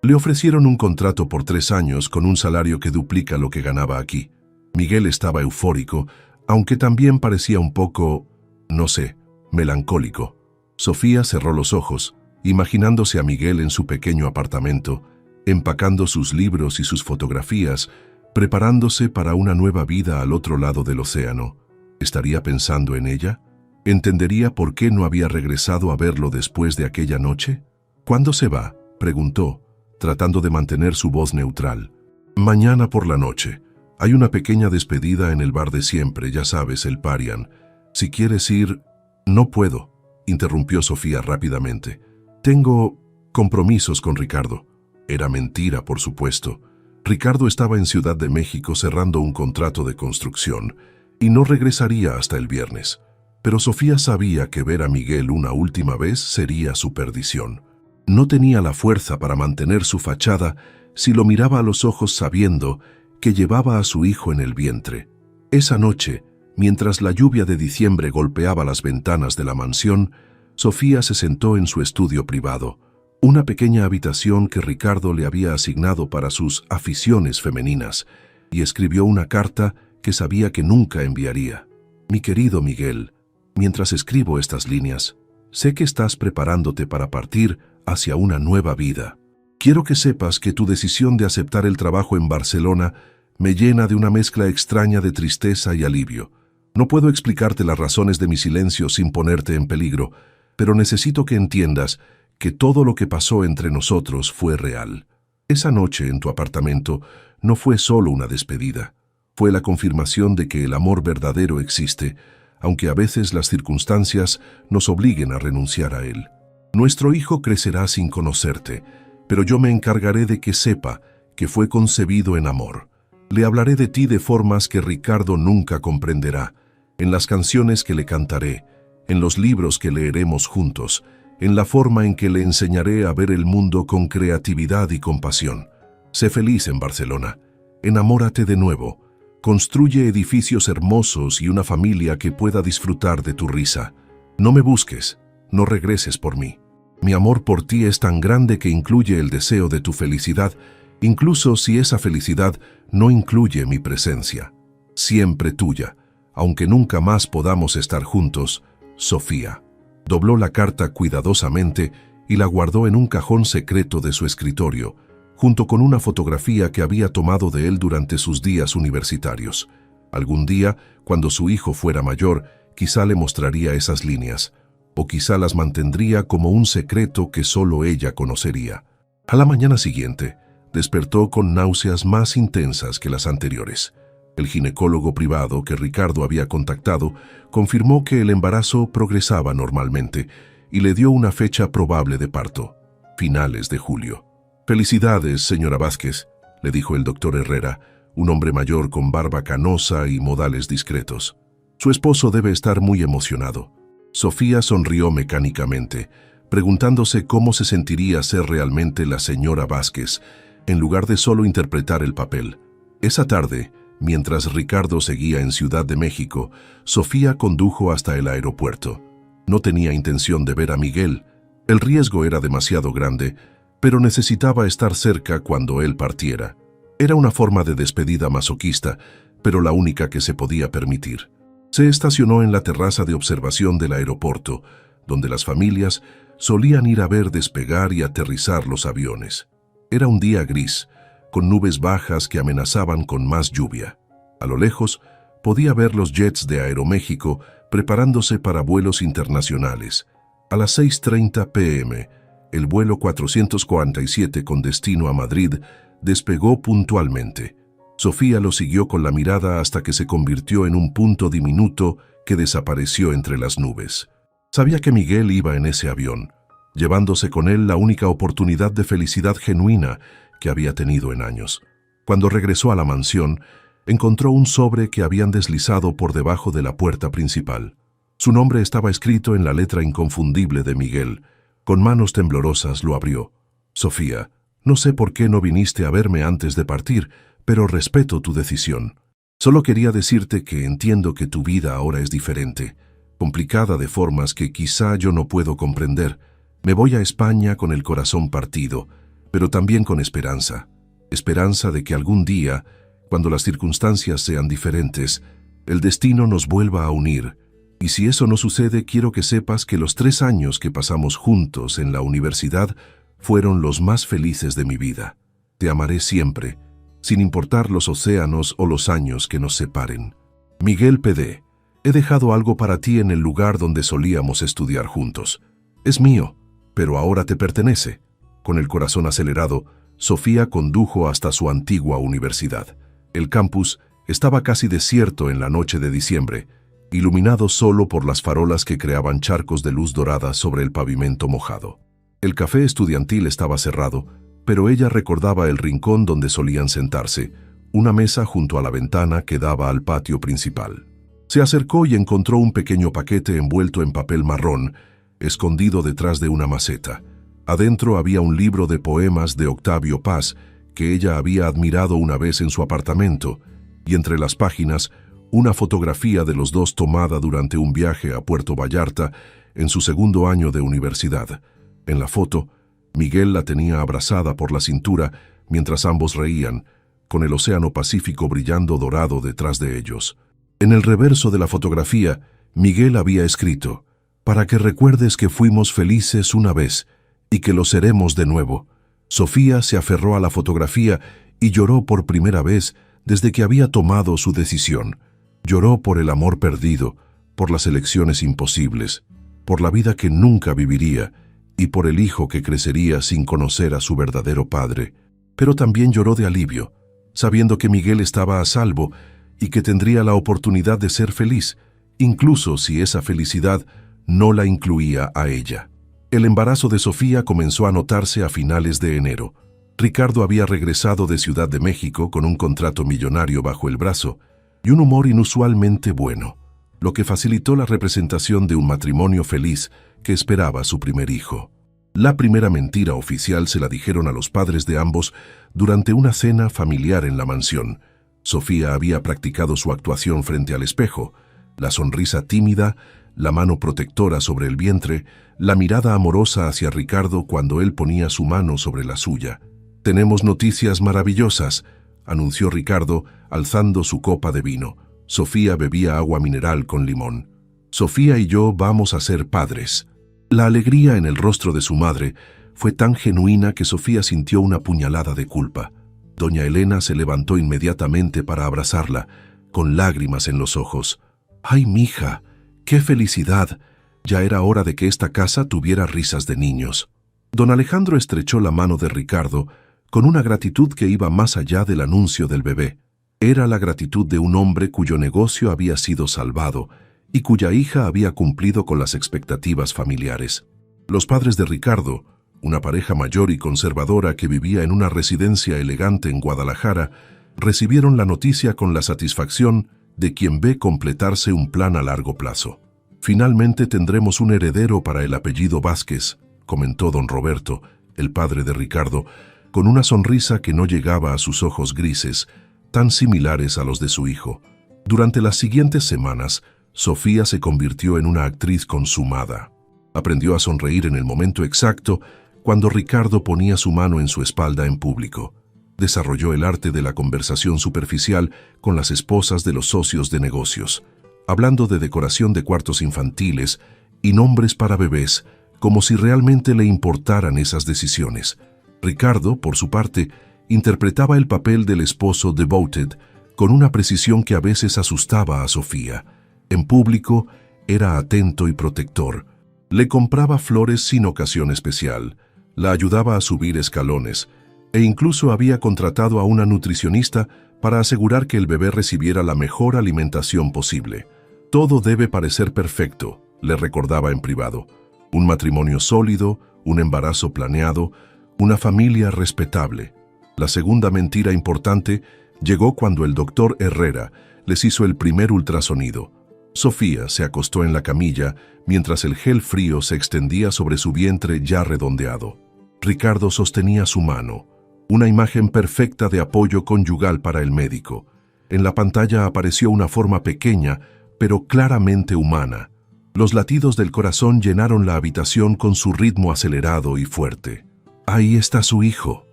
Le ofrecieron un contrato por 3 años con un salario que duplica lo que ganaba aquí. Miguel estaba eufórico, aunque también parecía un poco, no sé, melancólico. Sofía cerró los ojos, imaginándose a Miguel en su pequeño apartamento, empacando sus libros y sus fotografías, preparándose para una nueva vida al otro lado del océano. ¿Estaría pensando en ella? ¿Entendería por qué no había regresado a verlo después de aquella noche? ¿Cuándo se va?, preguntó, tratando de mantener su voz neutral. Mañana por la noche. Hay una pequeña despedida en el bar de siempre, ya sabes, el Parian. Si quieres ir... No puedo, interrumpió Sofía rápidamente. Tengo compromisos con Ricardo. Era mentira, por supuesto. Ricardo estaba en Ciudad de México cerrando un contrato de construcción y no regresaría hasta el viernes. Pero Sofía sabía que ver a Miguel una última vez sería su perdición. No tenía la fuerza para mantener su fachada si lo miraba a los ojos sabiendo que llevaba a su hijo en el vientre. Esa noche, mientras la lluvia de diciembre golpeaba las ventanas de la mansión, Sofía se sentó en su estudio privado, una pequeña habitación que Ricardo le había asignado para sus aficiones femeninas, y escribió una carta que sabía que nunca enviaría. Mi querido Miguel, mientras escribo estas líneas, sé que estás preparándote para partir hacia una nueva vida. Quiero que sepas que tu decisión de aceptar el trabajo en Barcelona me llena de una mezcla extraña de tristeza y alivio. No puedo explicarte las razones de mi silencio sin ponerte en peligro, pero necesito que entiendas que todo lo que pasó entre nosotros fue real. Esa noche en tu apartamento no fue solo una despedida, fue la confirmación de que el amor verdadero existe, aunque a veces las circunstancias nos obliguen a renunciar a él. Nuestro hijo crecerá sin conocerte, pero yo me encargaré de que sepa que fue concebido en amor. Le hablaré de ti de formas que Ricardo nunca comprenderá, en las canciones que le cantaré, en los libros que leeremos juntos, en la forma en que le enseñaré a ver el mundo con creatividad y compasión. Sé feliz en Barcelona, enamórate de nuevo, construye edificios hermosos y una familia que pueda disfrutar de tu risa. No me busques, no regreses por mí. Mi amor por ti es tan grande que incluye el deseo de tu felicidad, incluso si esa felicidad no incluye mi presencia. Siempre tuya, aunque nunca más podamos estar juntos, Sofía. Dobló la carta cuidadosamente y la guardó en un cajón secreto de su escritorio, junto con una fotografía que había tomado de él durante sus días universitarios. Algún día, cuando su hijo fuera mayor, quizá le mostraría esas líneas, o quizá las mantendría como un secreto que solo ella conocería. A la mañana siguiente, despertó con náuseas más intensas que las anteriores. El ginecólogo privado que Ricardo había contactado confirmó que el embarazo progresaba normalmente y le dio una fecha probable de parto, finales de julio. «Felicidades, señora Vázquez», le dijo el doctor Herrera, un hombre mayor con barba canosa y modales discretos. «Su esposo debe estar muy emocionado». Sofía sonrió mecánicamente, preguntándose cómo se sentiría ser realmente la señora Vázquez, en lugar de solo interpretar el papel. Esa tarde, mientras Ricardo seguía en Ciudad de México, Sofía condujo hasta el aeropuerto. No tenía intención de ver a Miguel. El riesgo era demasiado grande, pero necesitaba estar cerca cuando él partiera. Era una forma de despedida masoquista, pero la única que se podía permitir. Se estacionó en la terraza de observación del aeropuerto, donde las familias solían ir a ver despegar y aterrizar los aviones. Era un día gris, con nubes bajas que amenazaban con más lluvia. A lo lejos, podía ver los jets de Aeroméxico preparándose para vuelos internacionales. A las 6:30 p.m., el vuelo 447 con destino a Madrid despegó puntualmente. Sofía lo siguió con la mirada hasta que se convirtió en un punto diminuto que desapareció entre las nubes. Sabía que Miguel iba en ese avión, llevándose con él la única oportunidad de felicidad genuina que había tenido en años. Cuando regresó a la mansión, encontró un sobre que habían deslizado por debajo de la puerta principal. Su nombre estaba escrito en la letra inconfundible de Miguel. Con manos temblorosas lo abrió. «Sofía, no sé por qué no viniste a verme antes de partir, pero respeto tu decisión. Solo quería decirte que entiendo que tu vida ahora es diferente, complicada de formas que quizá yo no puedo comprender. Me voy a España con el corazón partido, pero también con esperanza. Esperanza de que algún día, cuando las circunstancias sean diferentes, el destino nos vuelva a unir Y si eso no sucede, quiero que sepas que los 3 años que pasamos juntos en la universidad fueron los más felices de mi vida. Te amaré siempre, sin importar los océanos o los años que nos separen. Miguel PD, he dejado algo para ti en el lugar donde solíamos estudiar juntos. Es mío, pero ahora te pertenece. Con el corazón acelerado, Sofía condujo hasta su antigua universidad. El campus estaba casi desierto en la noche de diciembre, iluminado solo por las farolas que creaban charcos de luz dorada sobre el pavimento mojado. El café estudiantil estaba cerrado, pero ella recordaba el rincón donde solían sentarse, una mesa junto a la ventana que daba al patio principal. Se acercó y encontró un pequeño paquete envuelto en papel marrón, escondido detrás de una maceta. Adentro había un libro de poemas de Octavio Paz, que ella había admirado una vez en su apartamento, y entre las páginas, una fotografía de los dos tomada durante un viaje a Puerto Vallarta en su segundo año de universidad. En la foto, Miguel la tenía abrazada por la cintura mientras ambos reían, con el océano Pacífico brillando dorado detrás de ellos. En el reverso de la fotografía, Miguel había escrito: «Para que recuerdes que fuimos felices una vez y que lo seremos de nuevo». Sofía se aferró a la fotografía y lloró por primera vez desde que había tomado su decisión. Lloró por el amor perdido, por las elecciones imposibles, por la vida que nunca viviría y por el hijo que crecería sin conocer a su verdadero padre. Pero también lloró de alivio, sabiendo que Miguel estaba a salvo y que tendría la oportunidad de ser feliz, incluso si esa felicidad no la incluía a ella. El embarazo de Sofía comenzó a notarse a finales de enero. Ricardo había regresado de Ciudad de México con un contrato millonario bajo el brazo y un humor inusualmente bueno, lo que facilitó la representación de un matrimonio feliz que esperaba su primer hijo. La primera mentira oficial se la dijeron a los padres de ambos durante una cena familiar en la mansión. Sofía había practicado su actuación frente al espejo, la sonrisa tímida, la mano protectora sobre el vientre, la mirada amorosa hacia Ricardo cuando él ponía su mano sobre la suya. «Tenemos noticias maravillosas», anunció Ricardo, alzando su copa de vino. Sofía bebía agua mineral con limón. «Sofía y yo vamos a ser padres». La alegría en el rostro de su madre fue tan genuina que Sofía sintió una puñalada de culpa. Doña Elena se levantó inmediatamente para abrazarla, con lágrimas en los ojos. «¡Ay, mija! ¡Qué felicidad! Ya era hora de que esta casa tuviera risas de niños». Don Alejandro estrechó la mano de Ricardo con una gratitud que iba más allá del anuncio del bebé. Era la gratitud de un hombre cuyo negocio había sido salvado y cuya hija había cumplido con las expectativas familiares. Los padres de Ricardo, una pareja mayor y conservadora que vivía en una residencia elegante en Guadalajara, recibieron la noticia con la satisfacción de quien ve completarse un plan a largo plazo. «Finalmente tendremos un heredero para el apellido Vázquez», comentó don Roberto, el padre de Ricardo, con una sonrisa que no llegaba a sus ojos grises, tan similares a los de su hijo. Durante las siguientes semanas, Sofía se convirtió en una actriz consumada. Aprendió a sonreír en el momento exacto cuando Ricardo ponía su mano en su espalda en público. Desarrolló el arte de la conversación superficial con las esposas de los socios de negocios, hablando de decoración de cuartos infantiles y nombres para bebés, como si realmente le importaran esas decisiones. Ricardo, por su parte, interpretaba el papel del esposo devoted con una precisión que a veces asustaba a Sofía. En público, era atento y protector. Le compraba flores sin ocasión especial, la ayudaba a subir escalones, e incluso había contratado a una nutricionista para asegurar que el bebé recibiera la mejor alimentación posible. «Todo debe parecer perfecto», le recordaba en privado. «Un matrimonio sólido, un embarazo planeado, una familia respetable». La segunda mentira importante llegó cuando el doctor Herrera les hizo el primer ultrasonido. Sofía se acostó en la camilla mientras el gel frío se extendía sobre su vientre ya redondeado. Ricardo sostenía su mano, una imagen perfecta de apoyo conyugal para el médico. En la pantalla apareció una forma pequeña, pero claramente humana. Los latidos del corazón llenaron la habitación con su ritmo acelerado y fuerte. «Ahí está su hijo»,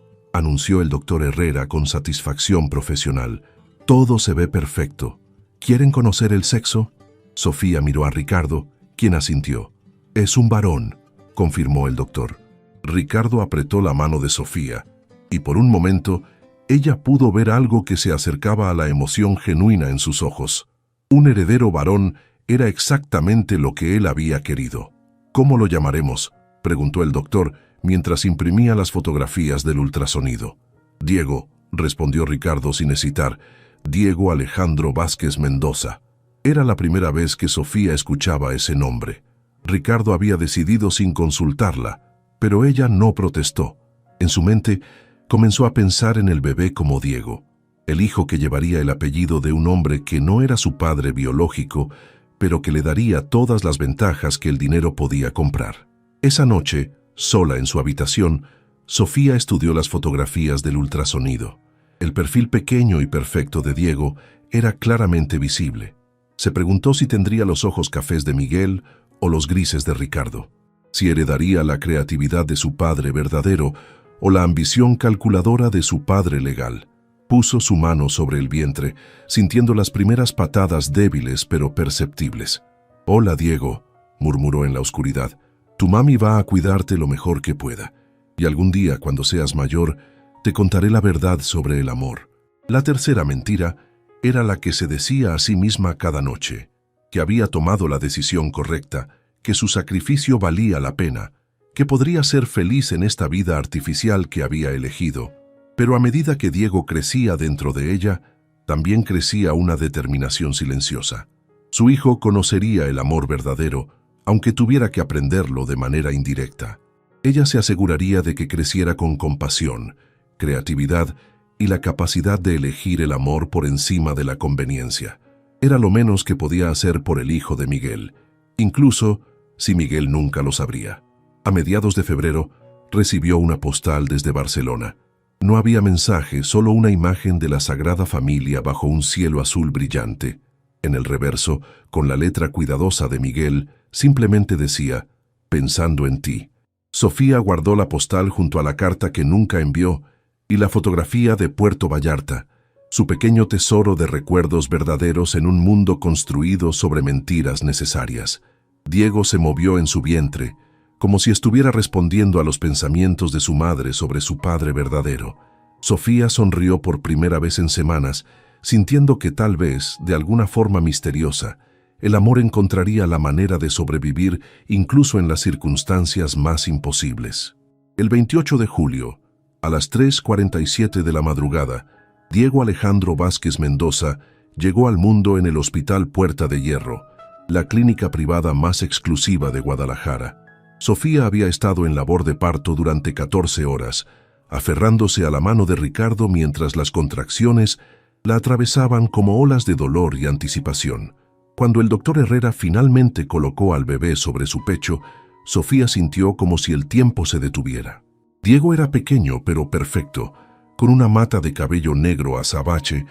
anunció el doctor Herrera con satisfacción profesional. «Todo se ve perfecto. ¿Quieren conocer el sexo?». Sofía miró a Ricardo, quien asintió. «Es un varón», confirmó el doctor. Ricardo apretó la mano de Sofía, y por un momento ella pudo ver algo que se acercaba a la emoción genuina en sus ojos. Un heredero varón era exactamente lo que él había querido. «¿Cómo lo llamaremos?», preguntó el doctor mientras imprimía las fotografías del ultrasonido. «Diego», respondió Ricardo sin hesitar, «Diego Alejandro Vázquez Mendoza». Era la primera vez que Sofía escuchaba ese nombre. Ricardo había decidido sin consultarla, pero ella no protestó. En su mente comenzó a pensar en el bebé como Diego, el hijo que llevaría el apellido de un hombre que no era su padre biológico, pero que le daría todas las ventajas que el dinero podía comprar. Esa noche, sola en su habitación, Sofía estudió las fotografías del ultrasonido. El perfil pequeño y perfecto de Diego era claramente visible. Se preguntó si tendría los ojos cafés de Miguel o los grises de Ricardo, si heredaría la creatividad de su padre verdadero o la ambición calculadora de su padre legal. Puso su mano sobre el vientre, sintiendo las primeras patadas débiles pero perceptibles. «Hola, Diego», murmuró en la oscuridad. «Tu mami va a cuidarte lo mejor que pueda, y algún día, cuando seas mayor, te contaré la verdad sobre el amor». La tercera mentira era la que se decía a sí misma cada noche, que había tomado la decisión correcta, que su sacrificio valía la pena, que podría ser feliz en esta vida artificial que había elegido. Pero a medida que Diego crecía dentro de ella, también crecía una determinación silenciosa. Su hijo conocería el amor verdadero, aunque tuviera que aprenderlo de manera indirecta. Ella se aseguraría de que creciera con compasión, creatividad y la capacidad de elegir el amor por encima de la conveniencia. Era lo menos que podía hacer por el hijo de Miguel, incluso si Miguel nunca lo sabría. A mediados de febrero, recibió una postal desde Barcelona. No había mensaje, solo una imagen de la Sagrada Familia bajo un cielo azul brillante. En el reverso, con la letra cuidadosa de Miguel, simplemente decía: «Pensando en ti». Sofía guardó la postal junto a la carta que nunca envió y la fotografía de Puerto Vallarta, su pequeño tesoro de recuerdos verdaderos en un mundo construido sobre mentiras necesarias. Diego se movió en su vientre, como si estuviera respondiendo a los pensamientos de su madre sobre su padre verdadero. Sofía sonrió por primera vez en semanas, sintiendo que tal vez, de alguna forma misteriosa, el amor encontraría la manera de sobrevivir incluso en las circunstancias más imposibles. El 28 de julio, a las 3:47 de la madrugada, Diego Alejandro Vázquez Mendoza llegó al mundo en el Hospital Puerta de Hierro, la clínica privada más exclusiva de Guadalajara. Sofía había estado en labor de parto durante 14 horas, aferrándose a la mano de Ricardo mientras las contracciones la atravesaban como olas de dolor y anticipación. Cuando el doctor Herrera finalmente colocó al bebé sobre su pecho, Sofía sintió como si el tiempo se detuviera. Diego era pequeño pero perfecto, con una mata de cabello negro azabache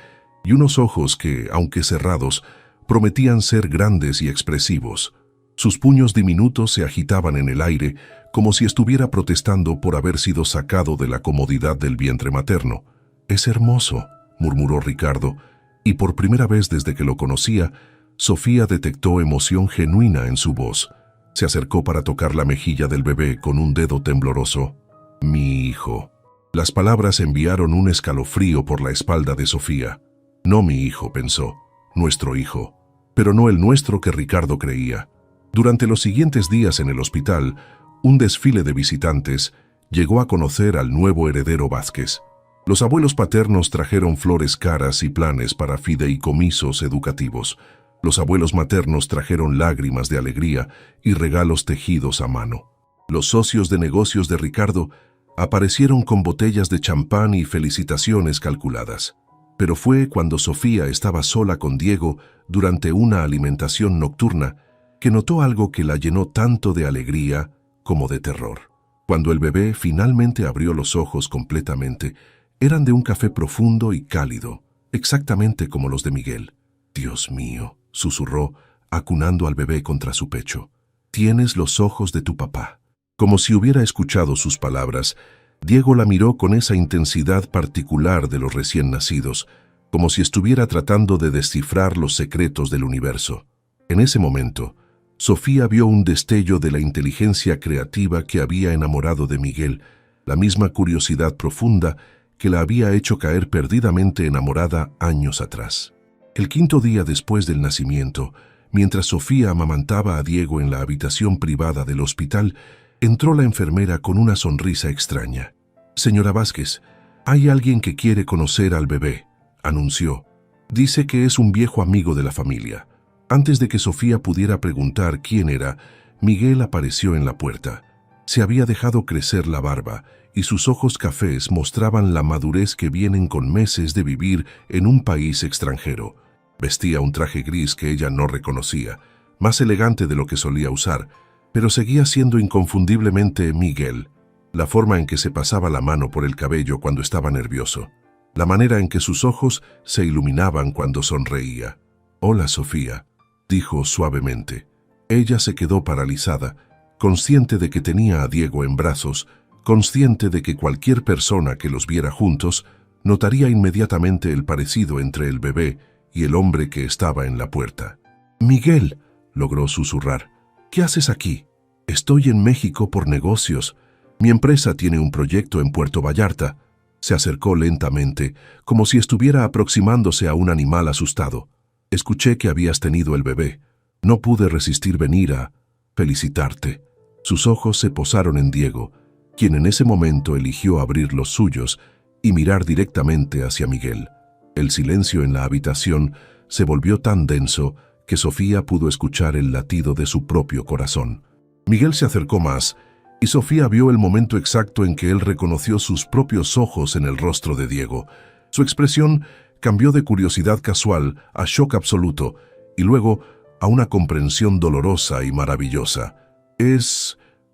y unos ojos que, aunque cerrados, prometían ser grandes y expresivos. Sus puños diminutos se agitaban en el aire como si estuviera protestando por haber sido sacado de la comodidad del vientre materno. «Es hermoso», murmuró Ricardo, y por primera vez desde que lo conocía, Sofía detectó emoción genuina en su voz. Se acercó para tocar la mejilla del bebé con un dedo tembloroso. «Mi hijo». Las palabras enviaron un escalofrío por la espalda de Sofía. «No mi hijo», pensó, «nuestro hijo». Pero no el nuestro que Ricardo creía. Durante los siguientes días en el hospital, un desfile de visitantes llegó a conocer al nuevo heredero Vázquez. Los abuelos paternos trajeron flores caras y planes para fideicomisos educativos. Los abuelos maternos trajeron lágrimas de alegría y regalos tejidos a mano. Los socios de negocios de Ricardo aparecieron con botellas de champán y felicitaciones calculadas. Pero fue cuando Sofía estaba sola con Diego durante una alimentación nocturna que notó algo que la llenó tanto de alegría como de terror. Cuando el bebé finalmente abrió los ojos completamente, eran de un café profundo y cálido, exactamente como los de Miguel. «Dios mío», susurró, acunando al bebé contra su pecho. «Tienes los ojos de tu papá». Como si hubiera escuchado sus palabras, Diego la miró con esa intensidad particular de los recién nacidos, como si estuviera tratando de descifrar los secretos del universo. En ese momento, Sofía vio un destello de la inteligencia creativa que había enamorado de Miguel, la misma curiosidad profunda que la había hecho caer perdidamente enamorada años atrás. El quinto día después del nacimiento, mientras Sofía amamantaba a Diego en la habitación privada del hospital, entró la enfermera con una sonrisa extraña. «Señora Vázquez, hay alguien que quiere conocer al bebé», anunció. «Dice que es un viejo amigo de la familia». Antes de que Sofía pudiera preguntar quién era, Miguel apareció en la puerta. Se había dejado crecer la barba y sus ojos cafés mostraban la madurez que vienen con meses de vivir en un país extranjero. Vestía un traje gris que ella no reconocía, más elegante de lo que solía usar, pero seguía siendo inconfundiblemente Miguel. La forma en que se pasaba la mano por el cabello cuando estaba nervioso, la manera en que sus ojos se iluminaban cuando sonreía. «Hola, Sofía», dijo suavemente. Ella se quedó paralizada, consciente de que tenía a Diego en brazos, consciente de que cualquier persona que los viera juntos notaría inmediatamente el parecido entre el bebé y el hombre que estaba en la puerta. «Miguel», logró susurrar, «¿qué haces aquí?» «Estoy en México por negocios. Mi empresa tiene un proyecto en Puerto Vallarta». Se acercó lentamente, como si estuviera aproximándose a un animal asustado. «Escuché que habías tenido el bebé. No pude resistir venir a felicitarte». Sus ojos se posaron en Diego, quien en ese momento eligió abrir los suyos y mirar directamente hacia Miguel. El silencio en la habitación se volvió tan denso que Sofía pudo escuchar el latido de su propio corazón. Miguel se acercó más y Sofía vio el momento exacto en que él reconoció sus propios ojos en el rostro de Diego. Su expresión cambió de curiosidad casual a shock absoluto y luego a una comprensión dolorosa y maravillosa.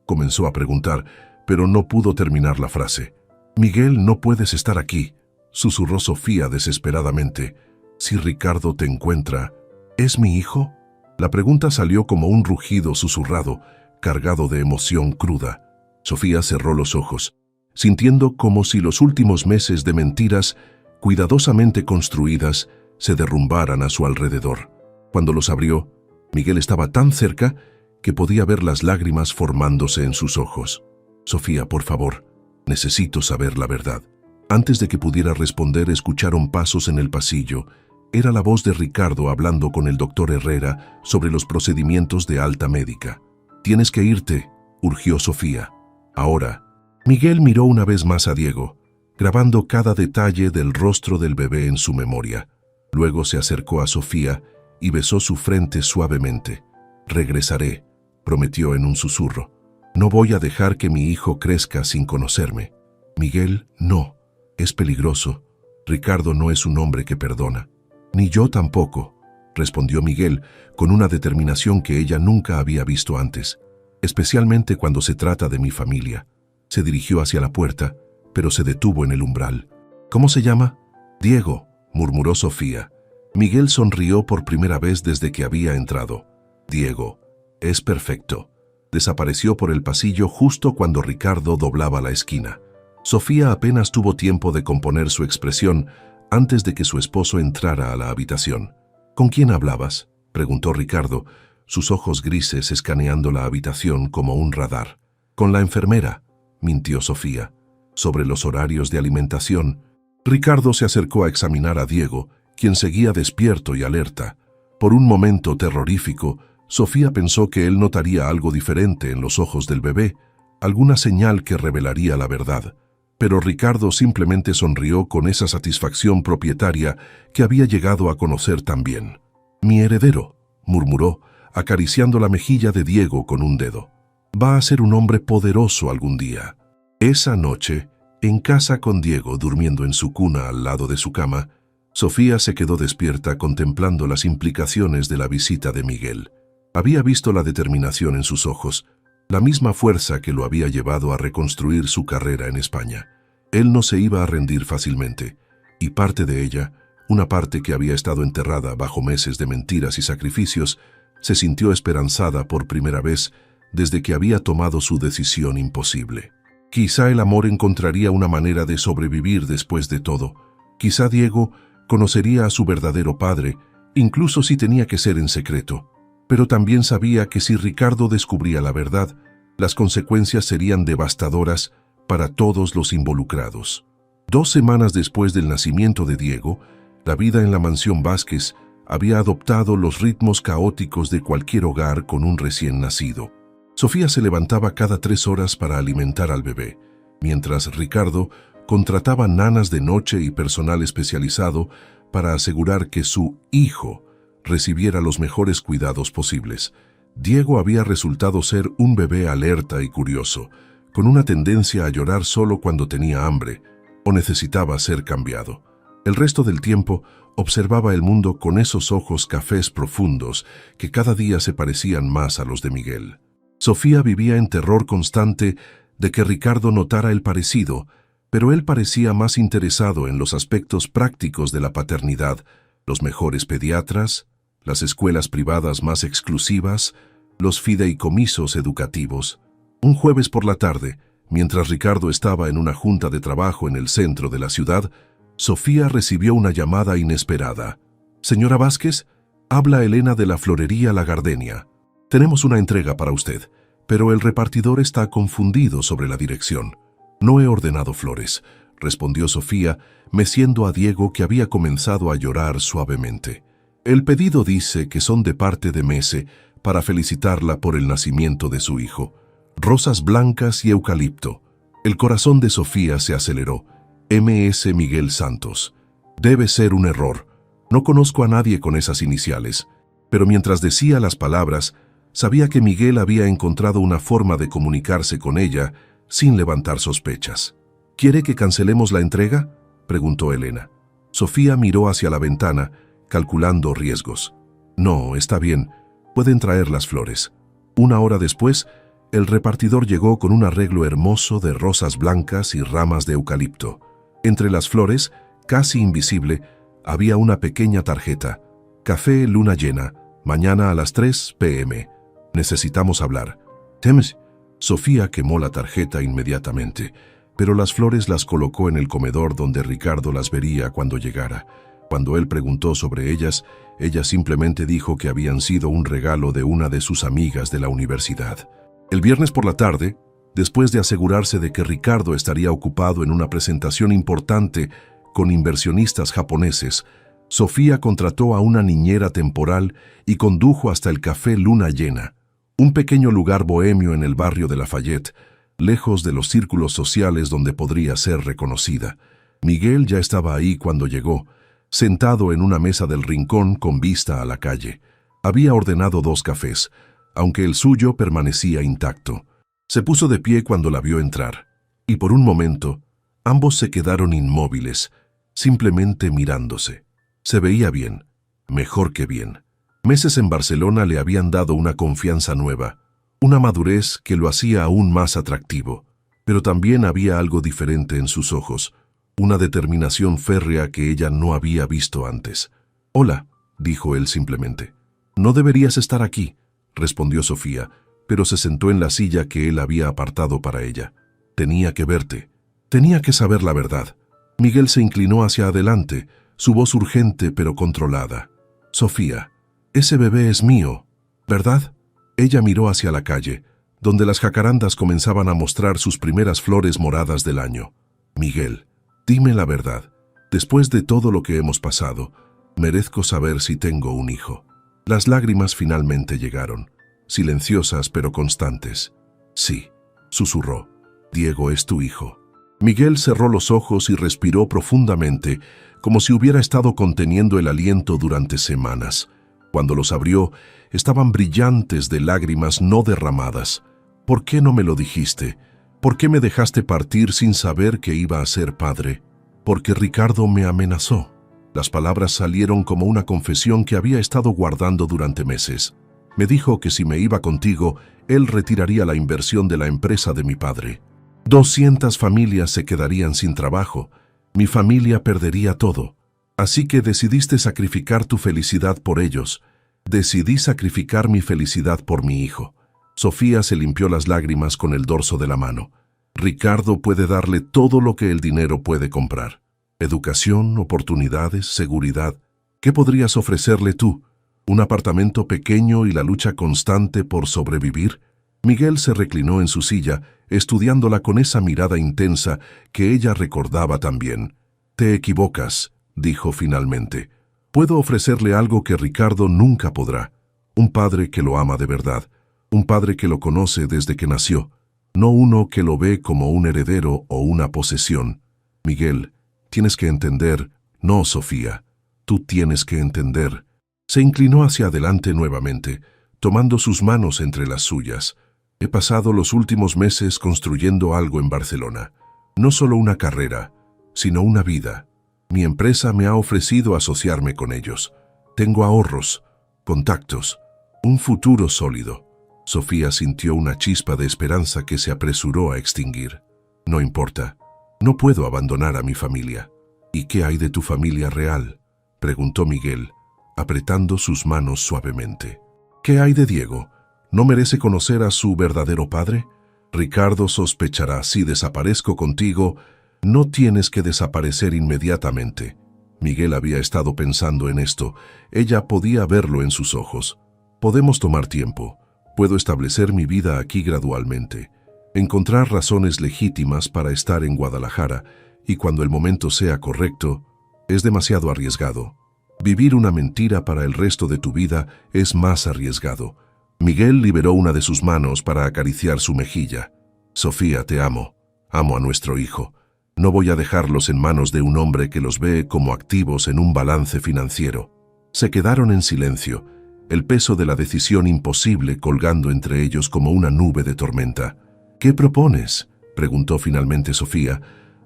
Comenzó a preguntar, pero no pudo terminar la frase. «Miguel, no puedes estar aquí», susurró Sofía desesperadamente. «Si Ricardo te encuentra, ¿es mi hijo?». La pregunta salió como un rugido susurrado, cargado de emoción cruda. Sofía cerró los ojos, sintiendo como si los últimos meses de mentiras cuidadosamente construidas se derrumbaran a su alrededor. Cuando los abrió, Miguel estaba tan cerca que podía ver las lágrimas formándose en sus ojos. «Sofía, por favor, necesito saber la verdad». Antes de que pudiera responder, escucharon pasos en el pasillo. Era la voz de Ricardo hablando con el doctor Herrera sobre los procedimientos de alta médica. «Tienes que irte», urgió Sofía. «Ahora». Miguel miró una vez más a Diego, grabando cada detalle del rostro del bebé en su memoria. Luego se acercó a Sofía y besó su frente suavemente. «Regresaré», prometió en un susurro. «No voy a dejar que mi hijo crezca sin conocerme». «Miguel, no. Es peligroso. Ricardo no es un hombre que perdona». «Ni yo tampoco», respondió Miguel con una determinación que ella nunca había visto antes, especialmente cuando se trata de mi familia. Se dirigió hacia la puerta, pero se detuvo en el umbral. «¿Cómo se llama?» «Diego», murmuró Sofía. Miguel sonrió por primera vez desde que había entrado. «Diego, es perfecto». Desapareció por el pasillo justo cuando Ricardo doblaba la esquina. Sofía apenas tuvo tiempo de componer su expresión antes de que su esposo entrara a la habitación. «¿Con quién hablabas?», preguntó Ricardo, sus ojos grises escaneando la habitación como un radar. «Con la enfermera», mintió Sofía. «Sobre los horarios de alimentación». Ricardo se acercó a examinar a Diego, quien seguía despierto y alerta. Por un momento terrorífico, Sofía pensó que él notaría algo diferente en los ojos del bebé, alguna señal que revelaría la verdad. Pero Ricardo simplemente sonrió con esa satisfacción propietaria que había llegado a conocer tan bien. «Mi heredero», murmuró, acariciando la mejilla de Diego con un dedo. «Va a ser un hombre poderoso algún día». Esa noche, en casa con Diego durmiendo en su cuna al lado de su cama, Sofía se quedó despierta contemplando las implicaciones de la visita de Miguel. Había visto la determinación en sus ojos, la misma fuerza que lo había llevado a reconstruir su carrera en España. Él no se iba a rendir fácilmente, y parte de ella, una parte que había estado enterrada bajo meses de mentiras y sacrificios, se sintió esperanzada por primera vez desde que había tomado su decisión imposible. Quizá el amor encontraría una manera de sobrevivir después de todo. Quizá Diego conocería a su verdadero padre, incluso si tenía que ser en secreto. pero también sabía que si Ricardo descubría la verdad, las consecuencias serían devastadoras para todos los involucrados. 2 semanas después del nacimiento de Diego, la vida en la mansión Vázquez había adoptado los ritmos caóticos de cualquier hogar con un recién nacido. Sofía se levantaba cada 3 horas para alimentar al bebé, mientras Ricardo contrataba nanas de noche y personal especializado para asegurar que su hijo recibiera los mejores cuidados posibles. Diego había resultado ser un bebé alerta y curioso, con una tendencia a llorar solo cuando tenía hambre o necesitaba ser cambiado. El resto del tiempo observaba el mundo con esos ojos cafés profundos que cada día se parecían más a los de Miguel. Sofía vivía en terror constante de que Ricardo notara el parecido, pero él parecía más interesado en los aspectos prácticos de la paternidad, los mejores pediatras, las escuelas privadas más exclusivas, los fideicomisos educativos. Un jueves por la tarde, mientras Ricardo estaba en una junta de trabajo en el centro de la ciudad, Sofía recibió una llamada inesperada. «Señora Vázquez, habla Elena de la florería La Gardenia. Tenemos una entrega para usted, pero el repartidor está confundido sobre la dirección. No he ordenado flores», respondió Sofía, meciendo a Diego, que había comenzado a llorar suavemente. «El pedido dice que son de parte de Mese para felicitarla por el nacimiento de su hijo. Rosas blancas y eucalipto». El corazón de Sofía se aceleró. M.S. Miguel Santos. Debe ser un error. No conozco a nadie con esas iniciales. Pero mientras decía las palabras, sabía que Miguel había encontrado una forma de comunicarse con ella sin levantar sospechas. «¿Quiere que cancelemos la entrega?», preguntó Elena. Sofía miró hacia la ventana, calculando riesgos. «No, está bien. Pueden traer las flores». 1 hora después, el repartidor llegó con un arreglo hermoso de rosas blancas y ramas de eucalipto. Entre las flores, casi invisible, había una pequeña tarjeta. «Café Luna Llena, mañana a las 3 p.m. Necesitamos hablar». «Temes». Sofía quemó la tarjeta inmediatamente, pero las flores las colocó en el comedor donde Ricardo las vería cuando llegara. Cuando él preguntó sobre ellas, ella simplemente dijo que habían sido un regalo de una de sus amigas de la universidad. El viernes por la tarde, después de asegurarse de que Ricardo estaría ocupado en una presentación importante con inversionistas japoneses, Sofía contrató a una niñera temporal y condujo hasta el Café Luna Llena, un pequeño lugar bohemio en el barrio de Lafayette, lejos de los círculos sociales donde podría ser reconocida. Miguel ya estaba ahí cuando llegó, sentado en una mesa del rincón con vista a la calle. Había ordenado 2 cafés, aunque el suyo permanecía intacto. Se puso de pie cuando la vio entrar, y por un momento, ambos se quedaron inmóviles, simplemente mirándose. Se veía bien, mejor que bien. Meses en Barcelona le habían dado una confianza nueva, una madurez que lo hacía aún más atractivo, pero también había algo diferente en sus ojos, una determinación férrea que ella no había visto antes. «Hola», dijo él simplemente. «No deberías estar aquí», respondió Sofía, pero se sentó en la silla que él había apartado para ella. «Tenía que verte. Tenía que saber la verdad». Miguel se inclinó hacia adelante, su voz urgente pero controlada. «Sofía, ese bebé es mío, ¿verdad?». Ella miró hacia la calle, donde las jacarandas comenzaban a mostrar sus primeras flores moradas del año. «Miguel, dime la verdad. Después de todo lo que hemos pasado, merezco saber si tengo un hijo». Las lágrimas finalmente llegaron, silenciosas pero constantes. «Sí», susurró. «Diego es tu hijo». Miguel cerró los ojos y respiró profundamente, como si hubiera estado conteniendo el aliento durante semanas. Cuando los abrió, estaban brillantes de lágrimas no derramadas. «¿Por qué no me lo dijiste? ¿Por qué me dejaste partir sin saber que iba a ser padre?» «Porque Ricardo me amenazó». Las palabras salieron como una confesión que había estado guardando durante meses. «Me dijo que si me iba contigo, él retiraría la inversión de la empresa de mi padre. 200 familias se quedarían sin trabajo. Mi familia perdería todo. Así que decidiste sacrificar tu felicidad por ellos. Decidí sacrificar mi felicidad por mi hijo». Sofía se limpió las lágrimas con el dorso de la mano. «Ricardo puede darle todo lo que el dinero puede comprar. Educación, oportunidades, seguridad. ¿Qué podrías ofrecerle tú? ¿Un apartamento pequeño y la lucha constante por sobrevivir? Miguel se reclinó en su silla, estudiándola con esa mirada intensa que ella recordaba también. «Te equivocas», dijo finalmente. «Puedo ofrecerle algo que Ricardo nunca podrá. Un padre que lo ama de verdad. Un padre que lo conoce desde que nació. No uno que lo ve como un heredero o una posesión. Miguel, tienes que entender». «No, Sofía. Tú tienes que entender». Se inclinó hacia adelante nuevamente, tomando sus manos entre las suyas. «He pasado los últimos meses construyendo algo en Barcelona. No solo una carrera, sino una vida. Mi empresa me ha ofrecido asociarme con ellos. Tengo ahorros, contactos, un futuro sólido». Sofía sintió una chispa de esperanza que se apresuró a extinguir. «No importa. No puedo abandonar a mi familia». «¿Y qué hay de tu familia real?», preguntó Miguel, apretando sus manos suavemente. «¿Qué hay de Diego? ¿No merece conocer a su verdadero padre? Ricardo sospechará si desaparezco contigo. No tienes que desaparecer inmediatamente». Miguel había estado pensando en esto. Ella podía verlo en sus ojos. «Podemos tomar tiempo. Puedo establecer mi vida aquí gradualmente. Encontrar razones legítimas para estar en Guadalajara, y cuando el momento sea correcto, es demasiado arriesgado. Vivir una mentira para el resto de tu vida es más arriesgado». Miguel liberó una de sus manos para acariciar su mejilla. «Sofía, te amo. Amo a nuestro hijo. No voy a dejarlos en manos de un hombre que los ve como activos en un balance financiero». Se quedaron en silencio, el peso de la decisión imposible colgando entre ellos como una nube de tormenta. «¿Qué propones?», preguntó finalmente Sofía,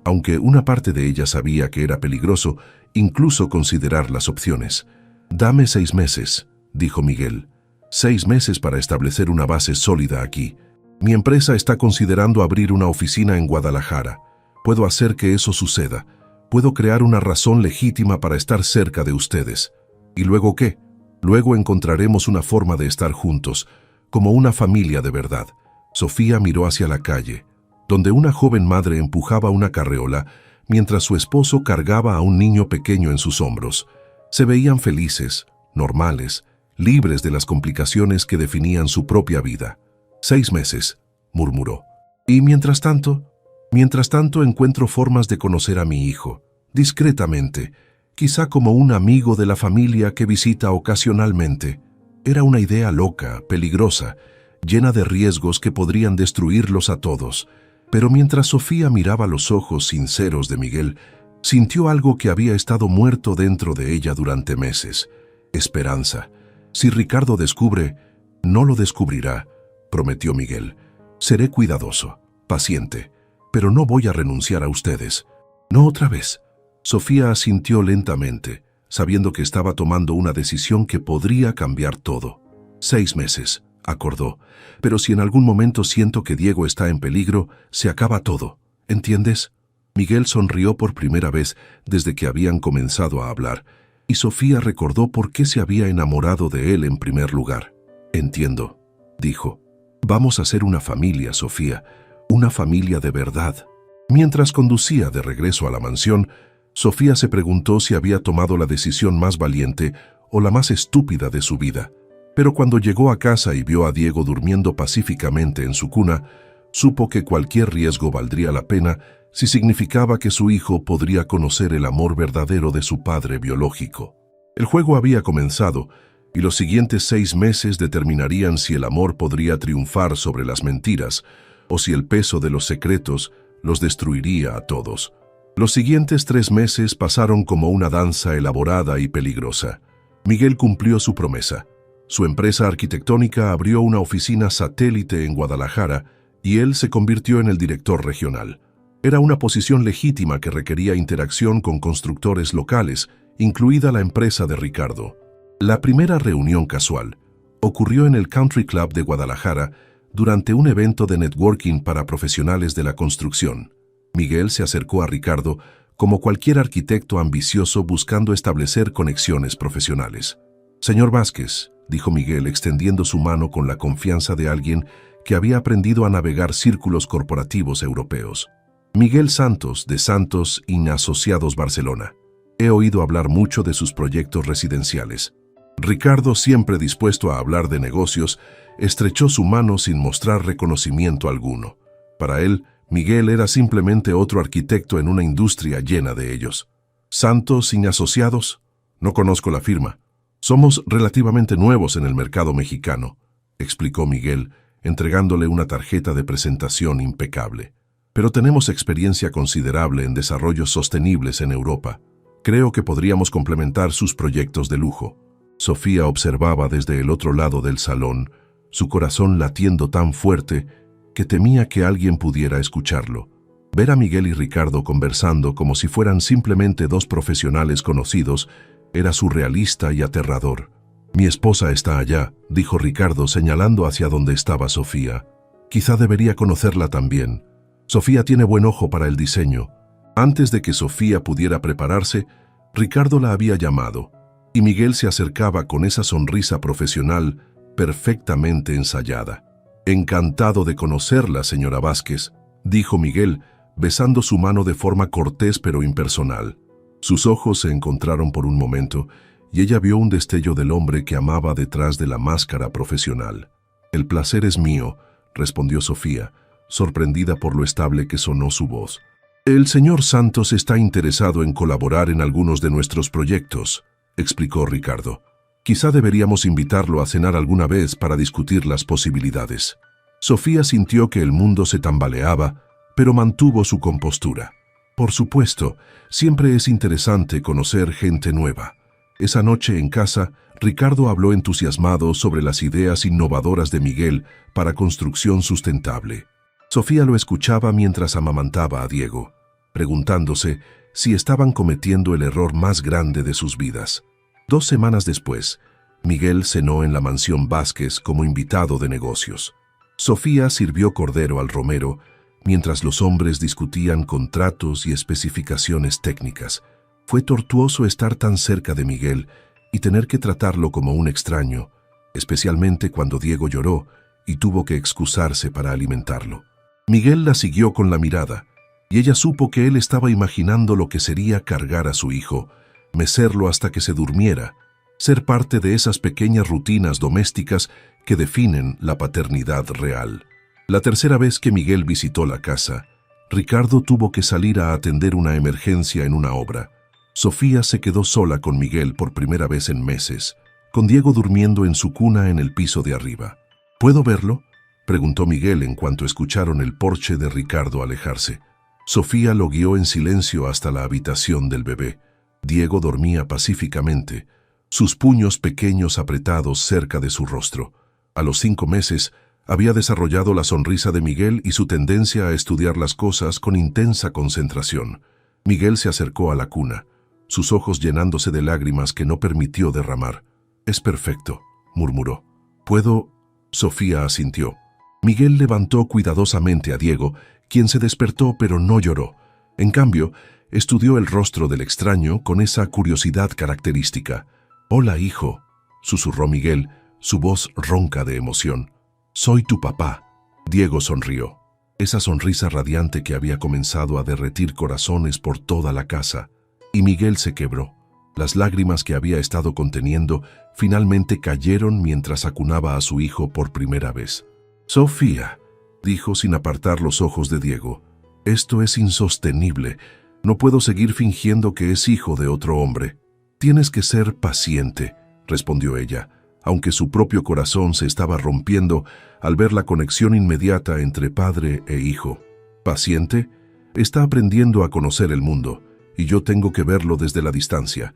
aunque una parte de ella sabía que era peligroso incluso considerar las opciones. «Dame 6 meses», dijo Miguel. 6 meses para establecer una base sólida aquí. Mi empresa está considerando abrir una oficina en Guadalajara. Puedo hacer que eso suceda. Puedo crear una razón legítima para estar cerca de ustedes. ¿Y luego qué? Luego encontraremos una forma de estar juntos, como una familia de verdad». Sofía miró hacia la calle, donde una joven madre empujaba una carreola mientras su esposo cargaba a un niño pequeño en sus hombros. Se veían felices, normales, libres de las complicaciones que definían su propia vida. 6 meses, murmuró. «Y mientras tanto encuentro formas de conocer a mi hijo, discretamente, quizá como un amigo de la familia que visita ocasionalmente». Era una idea loca, peligrosa, llena de riesgos que podrían destruirlos a todos. Pero mientras Sofía miraba los ojos sinceros de Miguel, sintió algo que había estado muerto dentro de ella durante meses: esperanza. «Si Ricardo descubre, no lo descubrirá», prometió Miguel. «Seré cuidadoso, paciente, pero no voy a renunciar a ustedes». «No otra vez». Sofía asintió lentamente, sabiendo que estaba tomando una decisión que podría cambiar todo. 6 meses, acordó. «Pero si en algún momento siento que Diego está en peligro, se acaba todo. ¿Entiendes?». Miguel sonrió por primera vez desde que habían comenzado a hablar, y Sofía recordó por qué se había enamorado de él en primer lugar. «Entiendo», dijo. «Vamos a ser una familia, Sofía, una familia de verdad». Mientras conducía de regreso a la mansión, Sofía se preguntó si había tomado la decisión más valiente o la más estúpida de su vida. Pero cuando llegó a casa y vio a Diego durmiendo pacíficamente en su cuna, supo que cualquier riesgo valdría la pena si significaba que su hijo podría conocer el amor verdadero de su padre biológico. El juego había comenzado, y los siguientes 6 meses determinarían si el amor podría triunfar sobre las mentiras, o si el peso de los secretos los destruiría a todos. Los siguientes 3 meses pasaron como una danza elaborada y peligrosa. Miguel cumplió su promesa. Su empresa arquitectónica abrió una oficina satélite en Guadalajara y él se convirtió en el director regional. Era una posición legítima que requería interacción con constructores locales, incluida la empresa de Ricardo. La primera reunión casual ocurrió en el Country Club de Guadalajara durante un evento de networking para profesionales de la construcción. Miguel se acercó a Ricardo como cualquier arquitecto ambicioso buscando establecer conexiones profesionales. «Señor Vázquez», dijo Miguel extendiendo su mano con la confianza de alguien que había aprendido a navegar círculos corporativos europeos. «Miguel Santos, de Santos y Asociados Barcelona. He oído hablar mucho de sus proyectos residenciales. Ricardo, siempre dispuesto a hablar de negocios, estrechó su mano sin mostrar reconocimiento alguno. Para él, Miguel era simplemente otro arquitecto en una industria llena de ellos. ¿Santos y Asociados? No conozco la firma. Somos relativamente nuevos en el mercado mexicano, explicó Miguel, entregándole una tarjeta de presentación impecable. Pero tenemos experiencia considerable en desarrollos sostenibles en Europa. Creo que podríamos complementar sus proyectos de lujo. Sofía observaba desde el otro lado del salón, su corazón latiendo tan fuerte que temía que alguien pudiera escucharlo. Ver a Miguel y Ricardo conversando como si fueran simplemente dos profesionales conocidos era surrealista y aterrador. «Mi esposa está allá», dijo Ricardo señalando hacia donde estaba Sofía. «Quizá debería conocerla también. Sofía tiene buen ojo para el diseño». Antes de que Sofía pudiera prepararse, Ricardo la había llamado, y Miguel se acercaba con esa sonrisa profesional perfectamente ensayada. «Encantado de conocerla, señora Vázquez», dijo Miguel, besando su mano de forma cortés pero impersonal. Sus ojos se encontraron por un momento, y ella vio un destello del hombre que amaba detrás de la máscara profesional. «El placer es mío», respondió Sofía, sorprendida por lo estable que sonó su voz. «El señor Santos está interesado en colaborar en algunos de nuestros proyectos», explicó Ricardo. «Quizá deberíamos invitarlo a cenar alguna vez para discutir las posibilidades». Sofía sintió que el mundo se tambaleaba, pero mantuvo su compostura. «Por supuesto, siempre es interesante conocer gente nueva». Esa noche en casa, Ricardo habló entusiasmado sobre las ideas innovadoras de Miguel para construcción sustentable. Sofía lo escuchaba mientras amamantaba a Diego, preguntándose si estaban cometiendo el error más grande de sus vidas. 2 semanas después, Miguel cenó en la mansión Vázquez como invitado de negocios. Sofía sirvió cordero al romero, mientras los hombres discutían contratos y especificaciones técnicas. Fue tortuoso estar tan cerca de Miguel y tener que tratarlo como un extraño, especialmente cuando Diego lloró y tuvo que excusarse para alimentarlo. Miguel la siguió con la mirada, y ella supo que él estaba imaginando lo que sería cargar a su hijo, mecerlo hasta que se durmiera, ser parte de esas pequeñas rutinas domésticas que definen la paternidad real. La tercera vez que Miguel visitó la casa, Ricardo tuvo que salir a atender una emergencia en una obra. Sofía se quedó sola con Miguel por primera vez en meses, con Diego durmiendo en su cuna en el piso de arriba. «¿Puedo verlo?», preguntó Miguel en cuanto escucharon el porche de Ricardo alejarse. Sofía lo guió en silencio hasta la habitación del bebé. Diego dormía pacíficamente, sus puños pequeños apretados cerca de su rostro. A los 5 meses, había desarrollado la sonrisa de Miguel y su tendencia a estudiar las cosas con intensa concentración. Miguel se acercó a la cuna, sus ojos llenándose de lágrimas que no permitió derramar. «Es perfecto», murmuró. «¿Puedo?». Sofía asintió. Miguel levantó cuidadosamente a Diego, quien se despertó pero no lloró. En cambio, estudió el rostro del extraño con esa curiosidad característica. «Hola, hijo», susurró Miguel, su voz ronca de emoción. «Soy tu papá». Diego sonrió. Esa sonrisa radiante que había comenzado a derretir corazones por toda la casa. Y Miguel se quebró. Las lágrimas que había estado conteniendo finalmente cayeron mientras acunaba a su hijo por primera vez. «Sofía», dijo sin apartar los ojos de Diego, «esto es insostenible. No puedo seguir fingiendo que es hijo de otro hombre». «Tienes que ser paciente», respondió ella, aunque su propio corazón se estaba rompiendo al ver la conexión inmediata entre padre e hijo. «¿Paciente? Está aprendiendo a conocer el mundo, y yo tengo que verlo desde la distancia.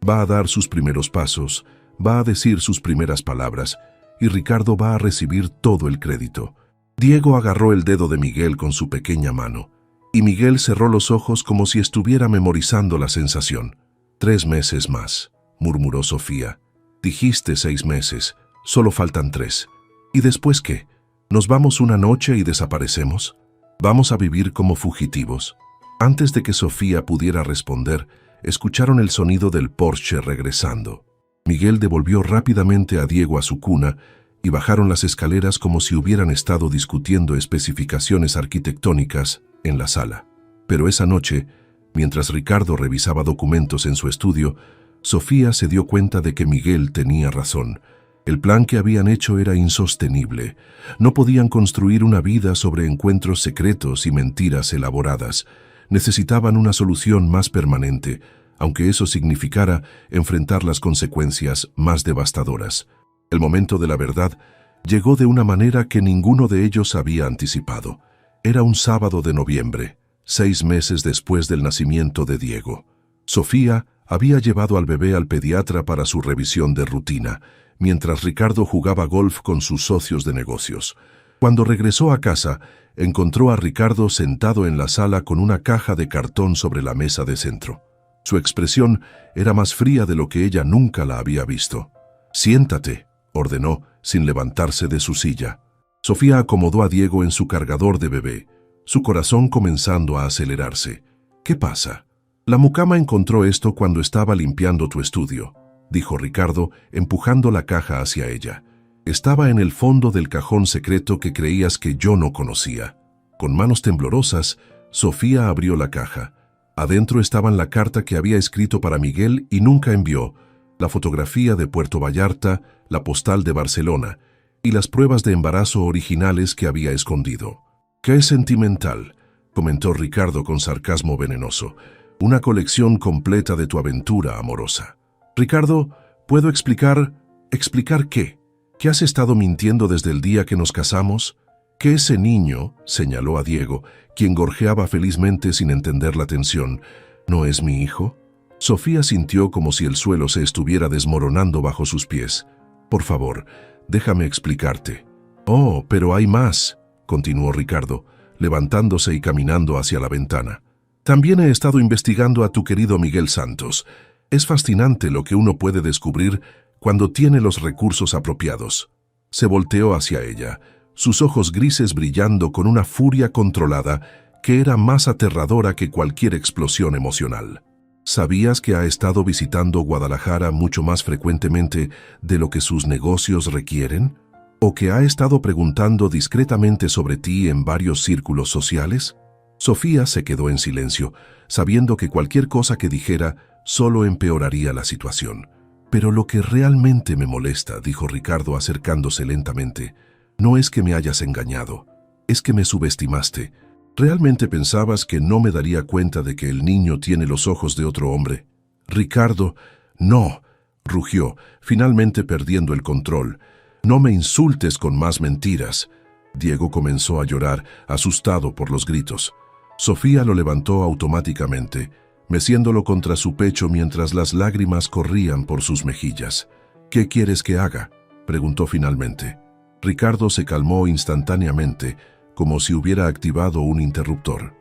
Va a dar sus primeros pasos, va a decir sus primeras palabras, y Ricardo va a recibir todo el crédito». Diego agarró el dedo de Miguel con su pequeña mano, y Miguel cerró los ojos como si estuviera memorizando la sensación. «3 meses más», murmuró Sofía. «Dijiste 6 meses, solo faltan 3. ¿Y después qué? ¿Nos vamos una noche y desaparecemos? ¿Vamos a vivir como fugitivos?» Antes de que Sofía pudiera responder, escucharon el sonido del Porsche regresando. Miguel devolvió rápidamente a Diego a su cuna y bajaron las escaleras como si hubieran estado discutiendo especificaciones arquitectónicas en la sala. Pero esa noche, mientras Ricardo revisaba documentos en su estudio, Sofía se dio cuenta de que Miguel tenía razón. El plan que habían hecho era insostenible. No podían construir una vida sobre encuentros secretos y mentiras elaboradas. Necesitaban una solución más permanente, aunque eso significara enfrentar las consecuencias más devastadoras. El momento de la verdad llegó de una manera que ninguno de ellos había anticipado. Era un sábado de noviembre, 6 meses después del nacimiento de Diego. Sofía había llevado al bebé al pediatra para su revisión de rutina, mientras Ricardo jugaba golf con sus socios de negocios. Cuando regresó a casa, encontró a Ricardo sentado en la sala con una caja de cartón sobre la mesa de centro. Su expresión era más fría de lo que ella nunca la había visto. «Siéntate», ordenó, sin levantarse de su silla. Sofía acomodó a Diego en su cargador de bebé, su corazón comenzando a acelerarse. «¿Qué pasa?» «La mucama encontró esto cuando estaba limpiando tu estudio», dijo Ricardo, empujando la caja hacia ella. «Estaba en el fondo del cajón secreto que creías que yo no conocía». Con manos temblorosas, Sofía abrió la caja. Adentro estaban la carta que había escrito para Miguel y nunca envió, la fotografía de Puerto Vallarta, la postal de Barcelona y las pruebas de embarazo originales que había escondido. «Qué sentimental», comentó Ricardo con sarcasmo venenoso. «Una colección completa de tu aventura amorosa». «Ricardo, ¿puedo explicar? ¿Explicar qué? ¿Que has estado mintiendo desde el día que nos casamos? ¿Que ese niño», señaló a Diego, quien gorjeaba felizmente sin entender la tensión, «no es mi hijo?» Sofía sintió como si el suelo se estuviera desmoronando bajo sus pies. «Por favor, déjame explicarte». «Oh, pero hay más», continuó Ricardo, levantándose y caminando hacia la ventana. «También he estado investigando a tu querido Miguel Santos. Es fascinante lo que uno puede descubrir cuando tiene los recursos apropiados». Se volteó hacia ella, sus ojos grises brillando con una furia controlada que era más aterradora que cualquier explosión emocional. «¿Sabías que ha estado visitando Guadalajara mucho más frecuentemente de lo que sus negocios requieren? ¿O que ha estado preguntando discretamente sobre ti en varios círculos sociales?» Sofía se quedó en silencio, sabiendo que cualquier cosa que dijera solo empeoraría la situación. «Pero lo que realmente me molesta», dijo Ricardo acercándose lentamente, «no es que me hayas engañado, es que me subestimaste. ¿Realmente pensabas que no me daría cuenta de que el niño tiene los ojos de otro hombre?» «Ricardo, no», rugió, finalmente perdiendo el control. «No me insultes con más mentiras». Diego comenzó a llorar, asustado por los gritos. Sofía lo levantó automáticamente, meciéndolo contra su pecho mientras las lágrimas corrían por sus mejillas. «¿Qué quieres que haga?», preguntó finalmente. Ricardo se calmó instantáneamente, como si hubiera activado un interruptor.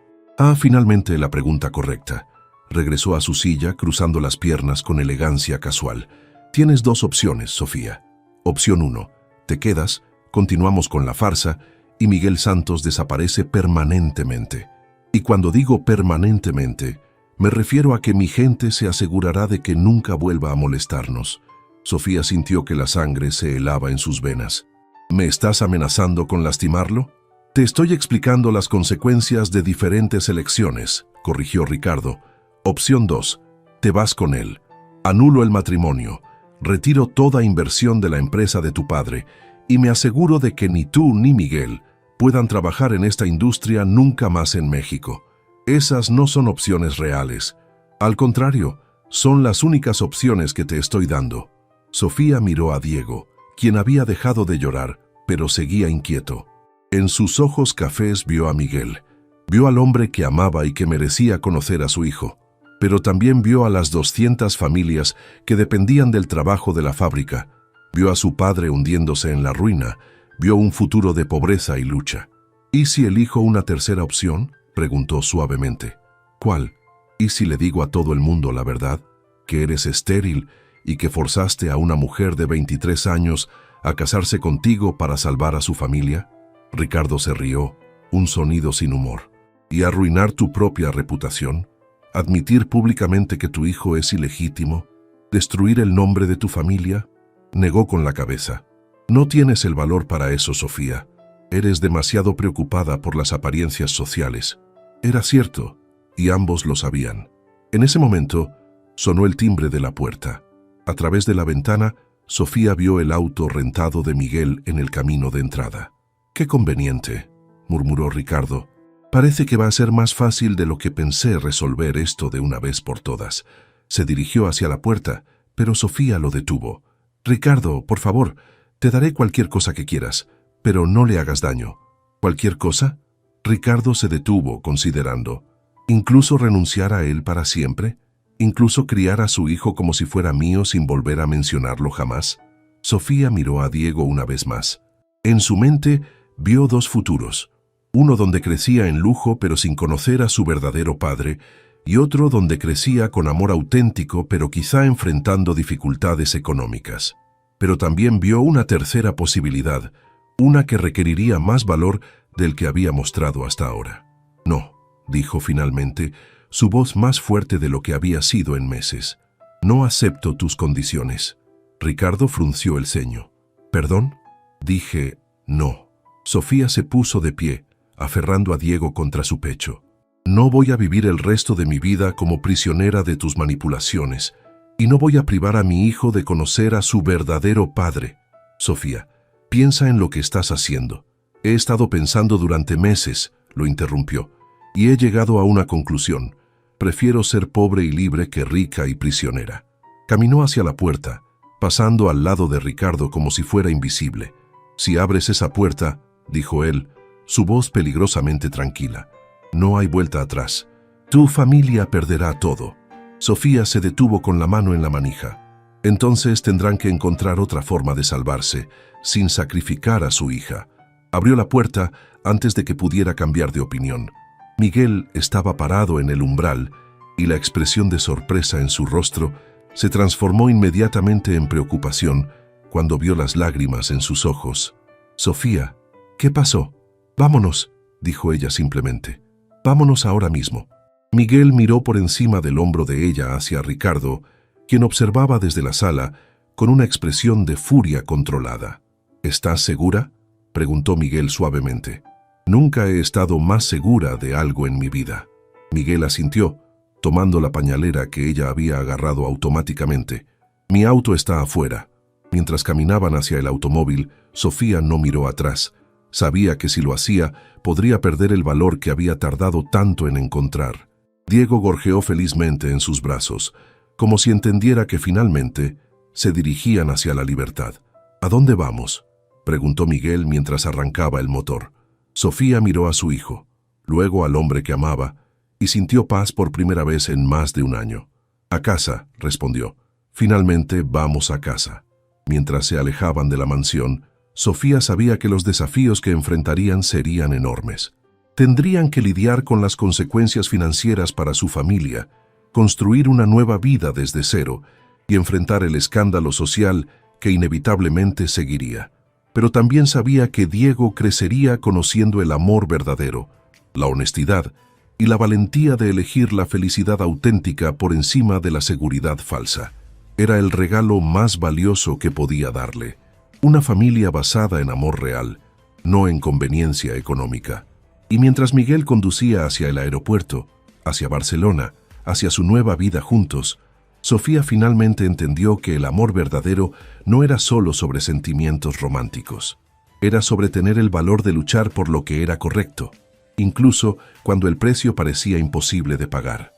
Finalmente la pregunta correcta. Regresó a su silla, cruzando las piernas con elegancia casual. «Tienes 2 opciones, Sofía. Opción 1. Te quedas, continuamos con la farsa, y Miguel Santos desaparece permanentemente. Y cuando digo permanentemente, me refiero a que mi gente se asegurará de que nunca vuelva a molestarnos». Sofía sintió que la sangre se helaba en sus venas. «¿Me estás amenazando con lastimarlo?» «Te estoy explicando las consecuencias de diferentes elecciones», corrigió Ricardo. «Opción 2. Te vas con él. Anulo el matrimonio. Retiro toda inversión de la empresa de tu padre y me aseguro de que ni tú ni Miguel puedan trabajar en esta industria nunca más en México. Esas no son opciones reales. Al contrario, son las únicas opciones que te estoy dando». Sofía miró a Diego, quien había dejado de llorar, pero seguía inquieto. En sus ojos cafés vio a Miguel. Vio al hombre que amaba y que merecía conocer a su hijo. Pero también vio a las 200 familias que dependían del trabajo de la fábrica. Vio a su padre hundiéndose en la ruina. Vio un futuro de pobreza y lucha. «¿Y si elijo una tercera opción?», preguntó suavemente. «¿Cuál? ¿Y si le digo a todo el mundo la verdad? Que eres estéril y que forzaste a una mujer de 23 años a casarse contigo para salvar a su familia». Ricardo se rió, un sonido sin humor. «¿Y arruinar tu propia reputación? ¿Admitir públicamente que tu hijo es ilegítimo? ¿Destruir el nombre de tu familia?». Negó con la cabeza. «No tienes el valor para eso, Sofía. Eres demasiado preocupada por las apariencias sociales». Era cierto, y ambos lo sabían. En ese momento, Sonó el timbre de la puerta. A través de la ventana, Sofía vio el auto rentado de Miguel en el camino de entrada. «Qué conveniente», murmuró Ricardo. «Parece que va a ser más fácil de lo que pensé resolver esto de una vez por todas». Se dirigió hacia la puerta, pero Sofía lo detuvo. «Ricardo, por favor, te daré cualquier cosa que quieras, pero no le hagas daño». «¿Cualquier cosa?». Ricardo se detuvo, considerando. ¿Incluso renunciar a él para siempre? ¿Incluso criar a su hijo como si fuera mío sin volver a mencionarlo jamás? Sofía miró a Diego una vez más. En su mente vio dos futuros, uno donde crecía en lujo pero sin conocer a su verdadero padre, y otro donde crecía con amor auténtico pero quizá enfrentando dificultades económicas. Pero también vio una tercera posibilidad, una que requeriría más valor del que había mostrado hasta ahora. «No», dijo finalmente, su voz más fuerte de lo que había sido en meses. «No acepto tus condiciones». Ricardo frunció el ceño. «¿Perdón?». Dije «no». Sofía se puso de pie, aferrando a Diego contra su pecho. «No voy a vivir el resto de mi vida como prisionera de tus manipulaciones, y no voy a privar a mi hijo de conocer a su verdadero padre». «Sofía, piensa en lo que estás haciendo». «He estado pensando durante meses», lo interrumpió, «y he llegado a una conclusión. Prefiero ser pobre y libre que rica y prisionera». Caminó hacia la puerta, pasando al lado de Ricardo como si fuera invisible. «Si abres esa puerta», dijo él, su voz peligrosamente tranquila, «no hay vuelta atrás. Tu familia perderá todo». Sofía se detuvo con la mano en la manija. «Entonces tendrán que encontrar otra forma de salvarse, sin sacrificar a su hija». Abrió la puerta antes de que pudiera cambiar de opinión. Miguel estaba parado en el umbral y la expresión de sorpresa en su rostro se transformó inmediatamente en preocupación cuando vio las lágrimas en sus ojos. «Sofía, ¿qué pasó?». «Vámonos», dijo ella simplemente. «Vámonos ahora mismo». Miguel miró por encima del hombro de ella hacia Ricardo, quien observaba desde la sala con una expresión de furia controlada. «¿Estás segura?», preguntó Miguel suavemente. «Nunca he estado más segura de algo en mi vida». Miguel asintió, tomando la pañalera que ella había agarrado automáticamente. «Mi auto está afuera». Mientras caminaban hacia el automóvil, Sofía no miró atrás. Sabía que si lo hacía, podría perder el valor que había tardado tanto en encontrar. Diego gorjeó felizmente en sus brazos, como si entendiera que finalmente se dirigían hacia la libertad. «¿A dónde vamos?», preguntó Miguel mientras arrancaba el motor. Sofía miró a su hijo, luego al hombre que amaba, y sintió paz por primera vez en más de un año. «A casa», respondió. «Finalmente vamos a casa». Mientras se alejaban de la mansión, Sofía sabía que los desafíos que enfrentarían serían enormes. Tendrían que lidiar con las consecuencias financieras para su familia, construir una nueva vida desde cero y enfrentar el escándalo social que inevitablemente seguiría. Pero también sabía que Diego crecería conociendo el amor verdadero, la honestidad y la valentía de elegir la felicidad auténtica por encima de la seguridad falsa. Era el regalo más valioso que podía darle. Una familia basada en amor real, no en conveniencia económica. Y mientras Miguel conducía hacia el aeropuerto, hacia Barcelona, hacia su nueva vida juntos, Sofía finalmente entendió que el amor verdadero no era solo sobre sentimientos románticos. Era sobre tener el valor de luchar por lo que era correcto, incluso cuando el precio parecía imposible de pagar.